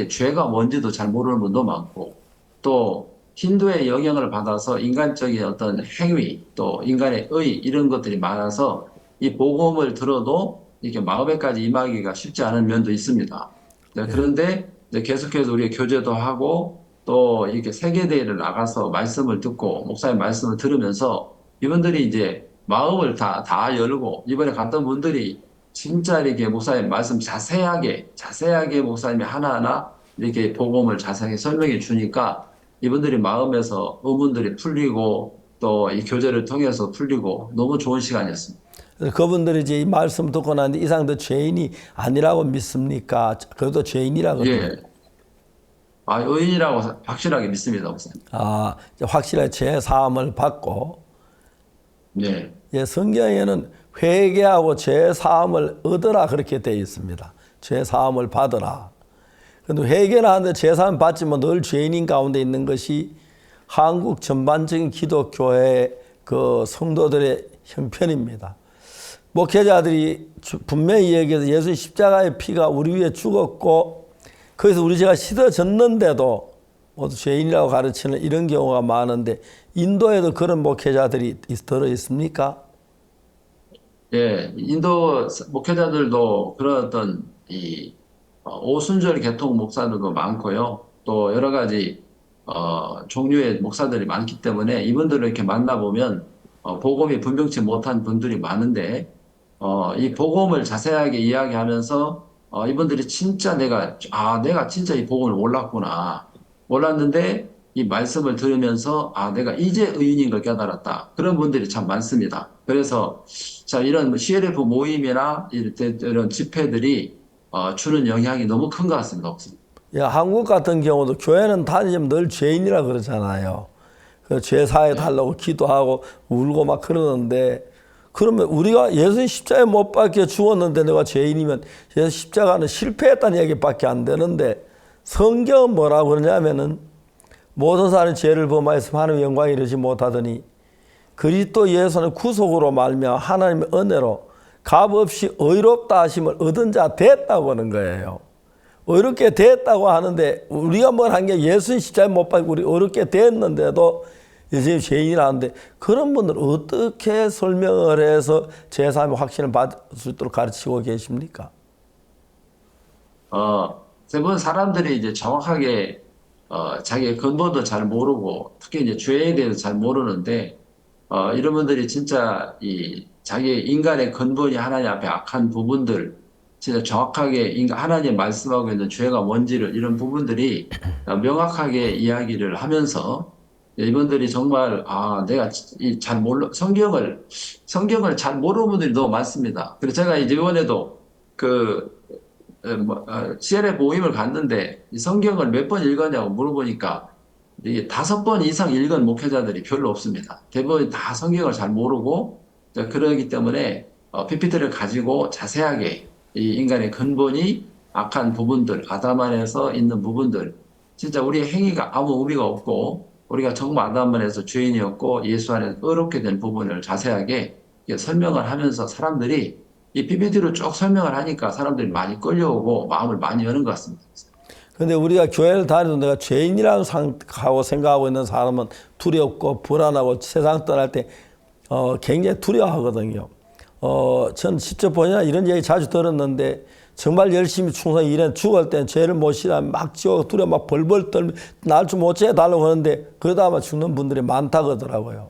죄가 뭔지도 잘 모르는 분도 많고, 또 힌두의 영향을 받아서 인간적인 어떤 행위, 또 인간의 의, 이런 것들이 많아서 이 복음을 들어도 이렇게 마음에까지 임하기가 쉽지 않은 면도 있습니다. 네, 그런데 이제 계속해서 우리가 교제도 하고, 또 이렇게 세계대회를 나가서 말씀을 듣고, 목사님 말씀을 들으면서 이분들이 이제 마음을 다 열고, 이번에 갔던 분들이 진짜 이렇게 목사님 말씀 자세하게 목사님이 하나하나 이렇게 복음을 자세하게 설명해 주니까 이분들이 마음에서 의문들이 풀리고 또 이 교제를 통해서 풀리고 너무 좋은 시간이었습니다. 그분들이 이제 이 말씀 듣고 나는데 이 사람도 죄인이 아니라고 믿습니까? 그래도 죄인이라고. 예. 의인이라고 확실하게 믿습니다, 목사님. 이제 확실하게 죄 사함을 받고. 네. 예, 성경에는 회개하고 죄 사함을 얻으라 그렇게 되어 있습니다. 죄 사함을 받으라. 그런데 회개를 하는데 죄 사함을 받지만 늘 죄인인 가운데 있는 것이 한국 전반적인 기독교의 그 성도들의 형편입니다. 목회자들이 분명히 얘기해서 예수 십자가의 피가 우리 위에 죽었고 거기서 우리 죄가 씻어졌는데도 모두 죄인이라고 가르치는 이런 경우가 많은데 인도에도 그런 목회자들이 들어 있습니까? 예, 인도 목회자들도 그런 어떤 오순절 개통 목사들도 많고요. 또 여러 가지 종류의 목사들이 많기 때문에 이분들을 이렇게 만나보면 복음이 분명치 못한 분들이 많은데 이 복음을 자세하게 이야기하면서 이분들이 진짜 내가 진짜 이 복음을 몰랐는데 이 말씀을 들으면서 내가 이제 의인인 걸 깨달았다. 그런 분들이 참 많습니다. 그래서 자 이런 CLF 모임이나 이런 집회들이 주는 영향이 너무 큰 것 같습니다. 예, 한국 같은 경우도 교회는 다니면 늘 죄인이라 그러잖아요. 그 죄 사해 달라고 기도하고 울고 막 그러는데 그러면 우리가 예수 십자가에 못 박혀 죽었는데 내가 죄인이면 예수 십자가는 실패했다는 얘기밖에 안 되는데 성경은 뭐라고 그러냐면은 모든 사람이 죄를 범하였으면 하나님의 영광에 이르지 못하더니 그리스도 예수는 구속으로 말미암아 하나님의 은혜로 값없이 의롭다 하심을 얻은 자 됐다고 하는 거예요. 의롭게 됐다고 하는데 우리가 뭘 한 게 예수님 십자가에 못 박히고 우리 의롭게 됐는데도 예수님 죄인이라는데 그런 분들 어떻게 설명을 해서 제사함의 확신을 받을 수 있도록 가르치고 계십니까? 대부분 사람들이 이제 정확하게 자기의 근본도 잘 모르고 특히 이제 죄에 대해서 잘 모르는데 이런 분들이 진짜 자기 인간의 근본이 하나님 앞에 악한 부분들 진짜 정확하게 하나님 말씀하고 있는 죄가 뭔지를 이런 부분들이 명확하게 이야기를 하면서 이분들이 정말 내가 잘 몰라 성경을 잘 모르는 분들이 너무 많습니다. 그래서 제가 이제 이번에도 CLF 모임을 갔는데 이 성경을 몇 번 읽었냐고 물어보니까 이게 5번 이상 읽은 목회자들이 별로 없습니다. 대부분 다 성경을 잘 모르고 그러기 때문에 PPT를 가지고 자세하게 이 인간의 근본이 악한 부분들, 아담 안에서 있는 부분들, 진짜 우리의 행위가 아무 의미가 없고 우리가 정말 아담 안에서 죄인이었고 예수 안에서 의롭게 된 부분을 자세하게 설명을 하면서 사람들이 이 PPT로 쭉 설명을 하니까 사람들이 많이 끌려오고 마음을 많이 여는 것 같습니다. 근데 우리가 교회를 다니도 내가 죄인이라고 생각하고 있는 사람은 두렵고 불안하고 세상 떠날 때 굉장히 두려워하거든요. 전 직접 보냐 이런 얘기 자주 들었는데 정말 열심히 충성히 일해 죽을 땐 죄를 못 실하면 막 지워 두려워 막 벌벌 떨며 날 좀 어째 달라고 하는데 그러다 아마 죽는 분들이 많다고 하더라고요.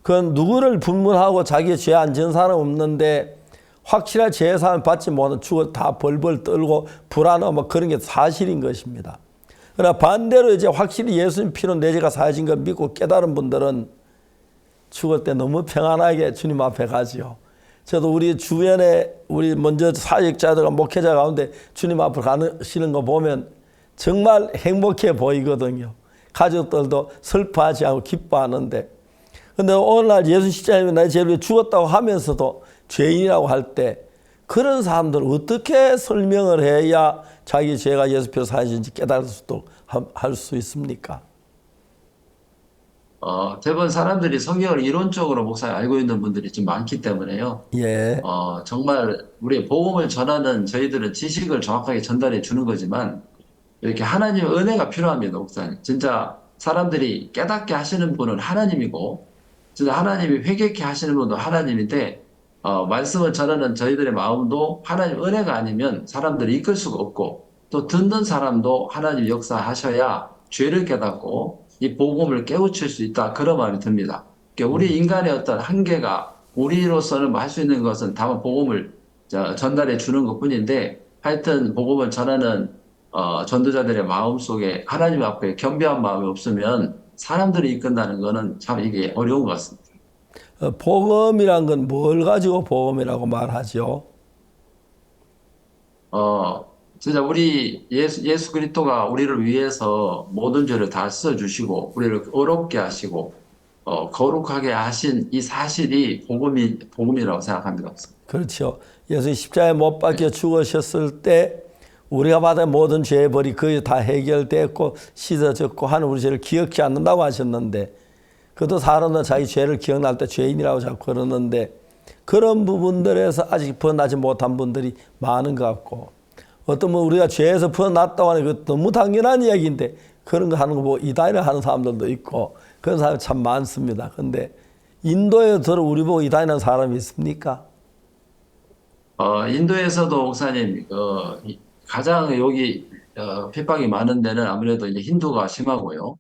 그건 누구를 분문하고 자기 죄 안 지은 사람 없는데 확실한 제사함을 받지 못하는 죽어 다 벌벌 떨고 불안하고 뭐 그런 게 사실인 것입니다. 그러나 반대로 이제 확실히 예수님 피로 내 죄가 사해진 걸 믿고 깨달은 분들은 죽을 때 너무 평안하게 주님 앞에 가지요. 저도 우리 주변에 우리 먼저 사역자들과 목회자 가운데 주님 앞으로 가시는 거 보면 정말 행복해 보이거든요. 가족들도 슬퍼하지 않고 기뻐하는데. 근데 오늘날 예수 십자가에 나의 죄를 위해 죽었다고 하면서도 죄인이라고 할 때 그런 사람들을 어떻게 설명을 해야 자기 죄가 예수 피로 사해진지 깨달을 수도 할 수 있습니까? 대부분 사람들이 성경을 이론적으로 목사님 알고 있는 분들이 좀 많기 때문에요. 예. 정말 우리의 복음을 전하는 저희들은 지식을 정확하게 전달해 주는 거지만 이렇게 하나님의 은혜가 필요합니다, 목사님. 진짜 사람들이 깨닫게 하시는 분은 하나님이고 진짜 하나님이 회개케 하시는 분도 하나님인데 말씀을 전하는 저희들의 마음도 하나님 은혜가 아니면 사람들을 이끌 수가 없고 또 듣는 사람도 하나님 역사하셔야 죄를 깨닫고 이 복음을 깨우칠 수 있다. 그런 마음이 듭니다. 그러니까 우리 인간의 어떤 한계가 우리로서는 할 수 있는 것은 다만 복음을 전달해 주는 것 뿐인데 하여튼 복음을 전하는 전도자들의 마음 속에 하나님 앞에 겸비한 마음이 없으면 사람들이 이끈다는 것은 참 이게 어려운 것 같습니다. 복음이란 건 뭘 가지고 복음이라고 말하죠? 진짜 우리 예수 그리스도가 우리를 위해서 모든 죄를 다 씻어주시고 우리를 의롭게 하시고 거룩하게 하신 이 사실이 복음이라고 생각합니다. 그렇죠. 예수 십자가에 못 박혀 죽으셨을 때 우리가 받은 모든 죄의 벌이 거의 다 해결됐고 씻어졌고 하는 우리 죄를 기억지 않는다고 하셨는데 그것도 사람은 자기 죄를 기억날 때 죄인이라고 자꾸 그러는데 그런 부분들에서 아직 벗어나지 못한 분들이 많은 것 같고 어떤 분 우리가 죄에서 벗어났다고 하는 그 너무 당연한 이야기인데 그런 거 하는 거 보고 이단이라 하는 사람들도 있고 그런 사람이 참 많습니다. 그런데 인도에서 우리 보고 이단이라는 사람이 있습니까? 인도에서도 목사님 가장 여기 핍박이 많은 데는 아무래도 이제 힌두가 심하고요.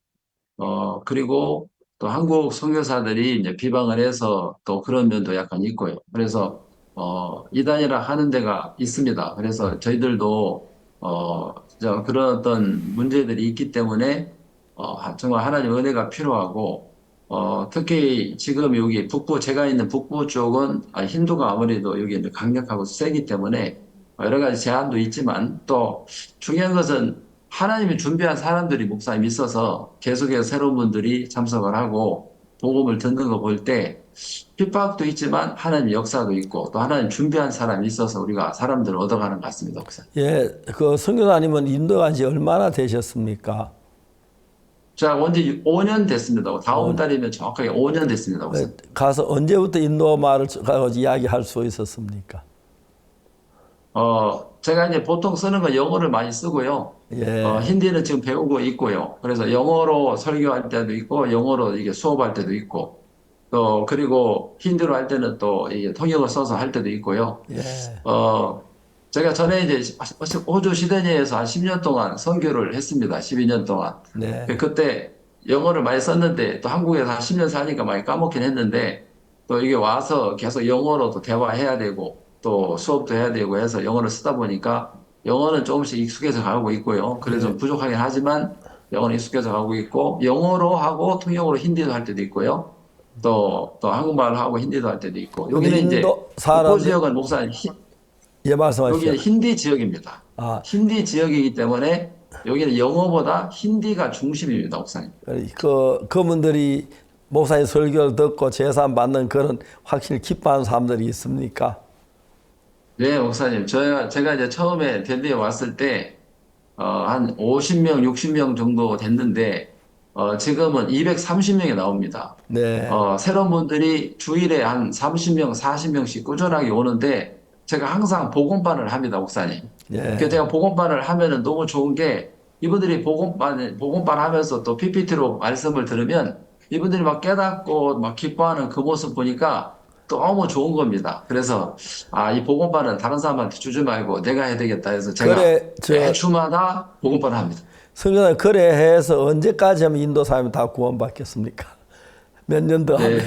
그리고 또 한국 선교사들이 이제 비방을 해서 또 그런 면도 약간 있고요. 그래서 이단이라 하는 데가 있습니다. 그래서 저희들도 그런 어떤 문제들이 있기 때문에 정말 하나님 은혜가 필요하고 특히 지금 여기 제가 있는 북부 쪽은 힌두가 아무래도 여기 강력하고 세기 때문에 여러 가지 제한도 있지만 또 중요한 것은 하나님이 준비한 사람들이 목사님 있어서 계속해서 새로운 분들이 참석을 하고 복음을 듣는 거 볼 때 핍박도 있지만 하나님 역사도 있고 또 하나님 준비한 사람이 있어서 우리가 사람들을 얻어가는 것 같습니다, 목사님. 예, 그 선교사님은 인도 간 지 얼마나 되셨습니까? 제가 온 지 5년 됐습니다. 다음 달이면 정확하게 5년 됐습니다, 목사님. 가서 언제부터 인도 말을 가지고 이야기할 수 있었습니까? 제가 이제 보통 쓰는 건 영어를 많이 쓰고요. 예. 힌디는 지금 배우고 있고요. 그래서 영어로 설교할 때도 있고, 영어로 이게 수업할 때도 있고, 또, 그리고 힌디로 할 때는 또 이게 통역을 써서 할 때도 있고요. 예. 제가 전에 이제 호주 시드니에서 한 10년 동안 선교를 했습니다. 12년 동안. 네. 그때 영어를 많이 썼는데 또 한국에서 한 10년 사니까 많이 까먹긴 했는데 또 이게 와서 계속 영어로도 대화해야 되고 또 수업도 해야 되고 해서 영어를 쓰다 보니까 영어는 조금씩 익숙해져 가고 있고요. 그래서 좀 부족하긴 하지만 영어는 익숙해서 하고 있고 영어로 하고 통역으로 힌디도 할 때도 있고요. 또 한국말로 하고 힌디도 할 때도 있고 여기는 이제 인도 북부 사람들 지역은 목사님 예 말씀하시죠. 여기는 힌디 지역입니다. 아, 힌디 지역이기 때문에 여기는 영어보다 힌디가 중심입니다, 목사님. 그분들이 목사님 설교를 듣고 제산 받는 그런 확실히 기뻐하는 사람들이 있습니까? 네, 목사님. 제가 이제 처음에 델리에 왔을 때, 한 50명, 60명 정도 됐는데, 지금은 230명이 나옵니다. 네. 새로운 분들이 주일에 한 30명, 40명씩 꾸준하게 오는데, 제가 항상 복음반을 합니다, 목사님. 예. 그래서 제가 복음반을 하면은 너무 좋은 게, 이분들이 복음반 하면서 또 PPT로 말씀을 들으면, 이분들이 막 깨닫고 막 기뻐하는 그 모습 보니까 너무 좋은 겁니다. 그래서 이 복음반은 다른 사람한테 주지 말고 내가 해야 되겠다 해서 제가 매 주마다 복음반을 합니다. 성경은 그래 해서 언제까지 하면 인도 사람이 다 구원받겠습니까? 몇 년 더 하면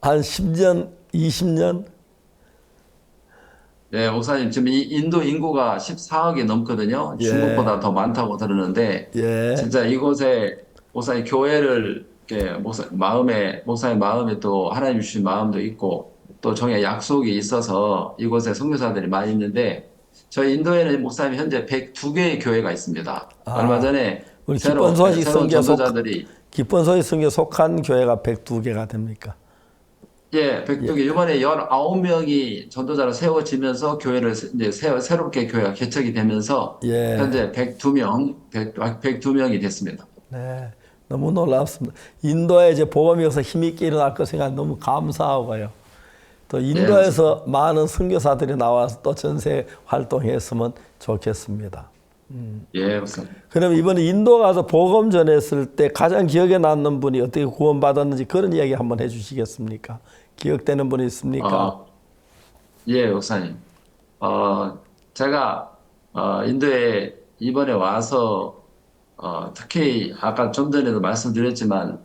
한 10년, 20년? 네, 목사님 지금 이 인도 인구가 14억이 넘거든요. 예. 중국보다 더 많다고 들었는데 예. 진짜 이곳에 목사님 교회를 이렇게 목사님 마음에 또 하나님 주신 마음도 있고 또 정의 약속이 있어서 이곳에 선교사들이 많이 있는데 저희 인도에는 목사님 현재 102개의 교회가 있습니다. 얼마 전에 우리 새로운 전도자들이 기쁜 소식 성교에 속한 교회가 102개가 됩니까? 예, 102개. 이번에 19명이 전도자로 세워지면서 교회를 이제 새롭게 교회가 개척이 되면서 예. 현재 102명이 됐습니다. 네. 너무 놀랍습니다. 인도에 이제 복음이 여기서 힘있게 일어날 것 생각 너무 감사하고요. 또 인도에서 많은 선교사들이 나와서 또 전세 활동했으면 좋겠습니다. 예, 목사님. 그럼 이번에 인도 가서 복음 전했을 때 가장 기억에 남는 분이 어떻게 구원받았는지 그런 이야기 한번 해주시겠습니까? 기억되는 분이 있습니까? 예, 목사님. 제가 인도에 이번에 와서 특히 아까 좀 전에도 말씀드렸지만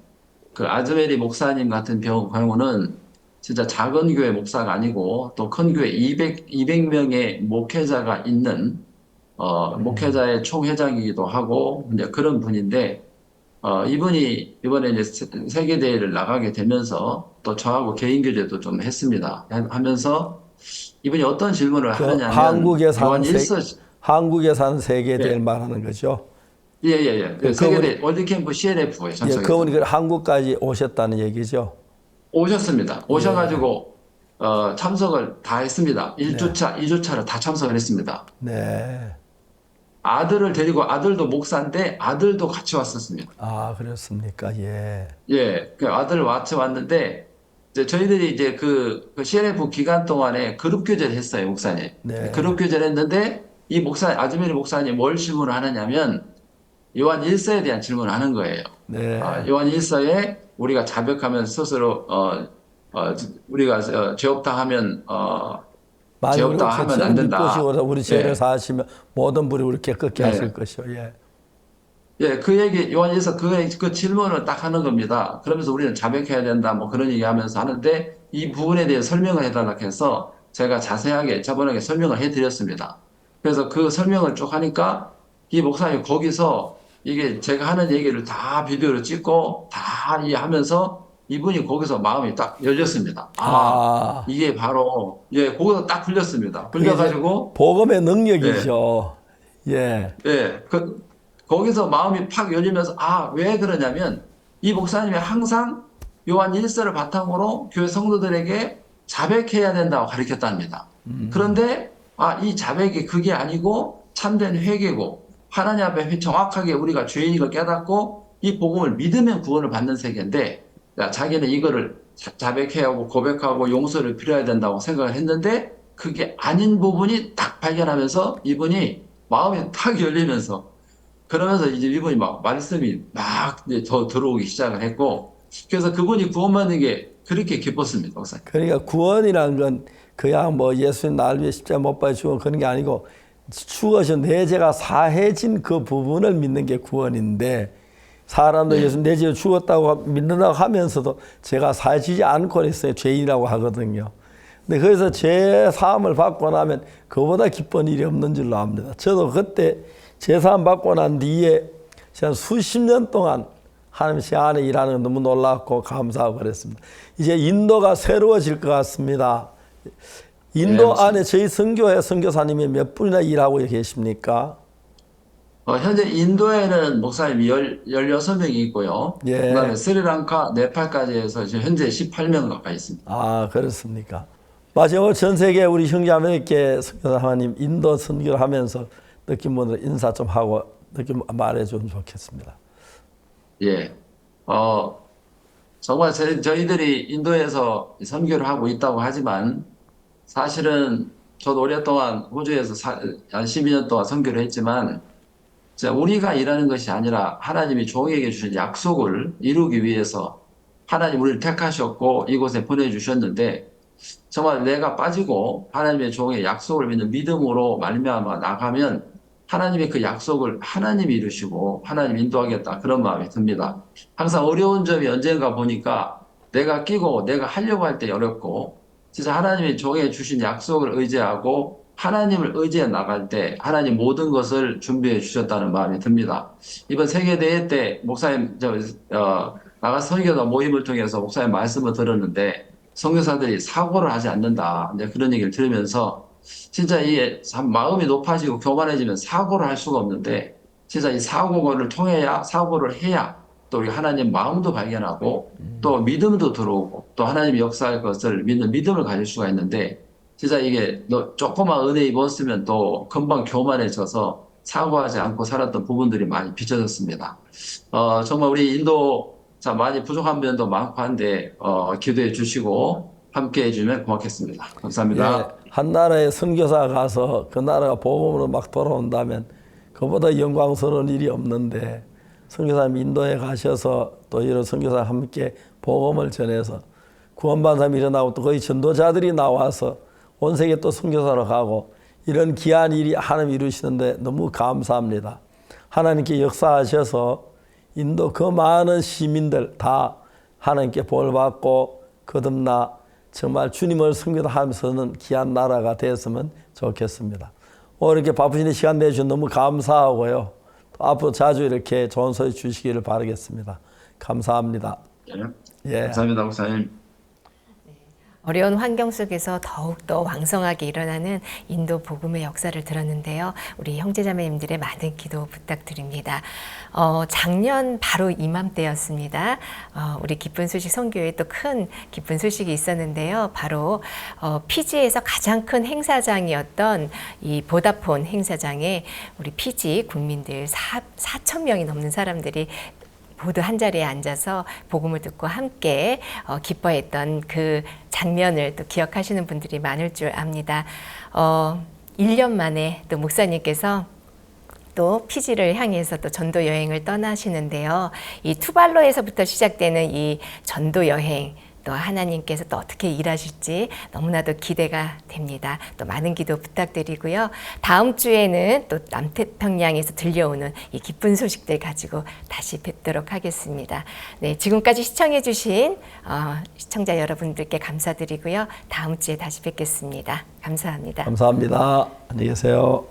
그 아즈메리 목사님 같은 경우는 진짜 작은 교회 목사가 아니고 또 큰 교회 200명의 목회자가 있는 목회자의 총회장이기도 하고 이제 그런 분인데 이분이 이번에 이제 세계대회를 나가게 되면서 또 저하고 개인 교제도 좀 했습니다. 하면서 이분이 어떤 질문을 하느냐면 한국에 사는 세계대회를 말하는 거죠. 예. 그 세계대 월드캠프 CLF에 참석했어요. 그분이 한국까지 오셨다는 얘기죠. 오셨습니다. 오셔가지고 참석을 다 했습니다. 1주차, 2주차를 다 참석을 했습니다. 네. 아들을 데리고 아들도 목사인데 아들도 같이 왔었습니다. 아, 그렇습니까? 예. 예, 그 아들을 같이 왔는데 이제 저희들이 이제 그 CLF 기간 동안에 그룹 교제를 했어요, 목사님. 네. 그룹 교제를 했는데 이 아즈메리 목사님 뭘 질문을 하느냐면 요한 1서에 대한 질문을 하는 거예요. 네. 요한 1서에 우리가 자백하면 스스로 우리가 죄 없다 하면 죄 없다 하면 안 된다. 우리 죄를 예. 사하시면 모든 불이 우리 깨끗게 예. 하실 것이요. 예. 예, 그 얘기 요한 1서 그 질문을 딱 하는 겁니다. 그러면서 우리는 자백해야 된다 뭐 그런 얘기하면서 하는데 이 부분에 대해 설명을 해달라고 해서 제가 자세하게 저번에 설명을 해드렸습니다. 그래서 그 설명을 쭉 하니까 이 목사님이 거기서 이게 제가 하는 얘기를 다 비디오로 찍고 다 하면서 이분이 거기서 마음이 딱 열렸습니다. 이게 바로 거기서 딱 풀렸습니다. 풀려가지고 복음의 능력이죠. 예. 예. 거기서 마음이 팍 열리면서 왜 그러냐면 이 목사님이 항상 요한 1서를 바탕으로 교회 성도들에게 자백해야 된다고 가르쳤답니다. 그런데 이 자백이 그게 아니고 참된 회개고 하나님 앞에 정확하게 우리가 죄인인 걸 깨닫고 이 복음을 믿으면 구원을 받는 세계인데 자기는 이거를 자백해야 하고 고백하고 용서를 빌어야 된다고 생각을 했는데 그게 아닌 부분이 딱 발견하면서 이분이 마음이 탁 열리면서 그러면서 이제 이분이 막 말씀이 막 이제 더 들어오기 시작을 했고 그래서 그분이 구원받는 게 그렇게 기뻤습니다, 목사님. 그러니까 구원이란 건 그냥 뭐 예수님 나를 위해 십자가 못 박혀 죽은 그런 게 아니고 죽어서 내 죄가 사해진 그 부분을 믿는 게 구원인데 사람도 예수 내 죄가 죽었다고 믿는다고 하면서도 죄가 사해지지 않고 있어요. 죄인이라고 하거든요. 근데 거기서 제사함을 받고 나면 그보다 기쁜 일이 없는 줄로 압니다. 저도 그때 제사함 받고 난 뒤에 제가 수십 년 동안 하나님 제 안에 일하는 건 너무 놀랍고 감사하고 그랬습니다. 이제 인도가 새로워질 것 같습니다. 인도 네, 안에 저희 선교회 선교사님이 몇 분이나 일하고 계십니까? 현재 인도에는 목사님이 16명이 있고요. 예. 그다음에 스리랑카, 네팔까지 해서 지금 현재 18명 가까이 있습니다. 아, 그렇습니까? 마지막으로 전 세계 우리 형제자매께 선교사 하나님 인도 선교를 하면서 느낀 분들 인사 좀 하고 느낌 말해주면 좋겠습니다. 예. 정말 저희들이 인도에서 선교를 하고 있다고 하지만 사실은 저도 오랫동안 호주에서 한 12년 동안 선교를 했지만 우리가 일하는 것이 아니라 하나님이 종에게 주신 약속을 이루기 위해서 하나님 우리를 택하셨고 이곳에 보내주셨는데 정말 내가 빠지고 하나님의 종의 약속을 믿는 믿음으로 말미암아 나가면 하나님의 그 약속을 하나님이 이루시고 하나님 인도하겠다 그런 마음이 듭니다. 항상 어려운 점이 언젠가 보니까 내가 끼고 내가 하려고 할 때 어렵고 진짜 하나님의 종에 주신 약속을 의지하고 하나님을 의지해 나갈 때 하나님 모든 것을 준비해 주셨다는 마음이 듭니다. 이번 세계대회 때 목사님 나가서 선교사 모임을 통해서 목사님 말씀을 들었는데 선교사들이 사고를 하지 않는다. 이제 그런 얘기를 들으면서 진짜 이게 참 마음이 높아지고 교만해지면 사고를 할 수가 없는데 진짜 이 사고를 통해야 사고를 해야 또 우리 하나님 마음도 발견하고 또 믿음도 들어오고 또 하나님이 역사할 것을 믿는 믿음을 가질 수가 있는데 진짜 이게 조그만 은혜 입었으면 또 금방 교만해져서 사고하지 않고 살았던 부분들이 많이 비춰졌습니다. 정말 우리 인도 자 많이 부족한 면도 많고 한데 기도해 주시고 함께 해주면 고맙겠습니다. 감사합니다. 예, 한 나라에 선교사가 가서 그 나라가 복음으로 막 돌아온다면 그보다 영광스러운 일이 없는데 선교사님 인도에 가셔서 또 이런 선교사 함께 복음을 전해서 구원받은 사람이 일어나고 또 거기 전도자들이 나와서 온 세계 또 선교사로 가고 이런 귀한 일이 하나님 이루시는데 너무 감사합니다. 하나님께 역사하셔서 인도 그 많은 시민들 다 하나님께 복받고 거듭나 정말 주님을 섬기하면서는 귀한 나라가 됐으면 좋겠습니다. 오늘 이렇게 바쁘신 시간 내주셔서 너무 감사하고요. 또 앞으로 자주 이렇게 좋은 소리 주시기를 바라겠습니다. 감사합니다. 예. 감사합니다, 목사님. 어려운 환경 속에서 더욱더 왕성하게 일어나는 인도 복음의 역사를 들었는데요. 우리 형제자매님들의 많은 기도 부탁드립니다. 작년 바로 이맘때였습니다. 우리 기쁜 소식 선교회에 또 큰 기쁜 소식이 있었는데요. 바로 피지에서 가장 큰 행사장이었던 이 보다폰 행사장에 우리 피지 국민들 4천 명이 넘는 사람들이 모두 한 자리에 앉아서 복음을 듣고 함께 기뻐했던 그 장면을 또 기억하시는 분들이 많을 줄 압니다. 1년 만에 또 목사님께서 또 피지를 향해서 또 전도 여행을 떠나시는데요. 이 투발로에서부터 시작되는 이 전도 여행, 또 하나님께서 또 어떻게 일하실지 너무나도 기대가 됩니다. 또 많은 기도 부탁드리고요. 다음 주에는 또 남태평양에서 들려오는 이 기쁜 소식들 가지고 다시 뵙도록 하겠습니다. 네, 지금까지 시청해주신 시청자 여러분들께 감사드리고요. 다음 주에 다시 뵙겠습니다. 감사합니다. 감사합니다. 안녕히 계세요.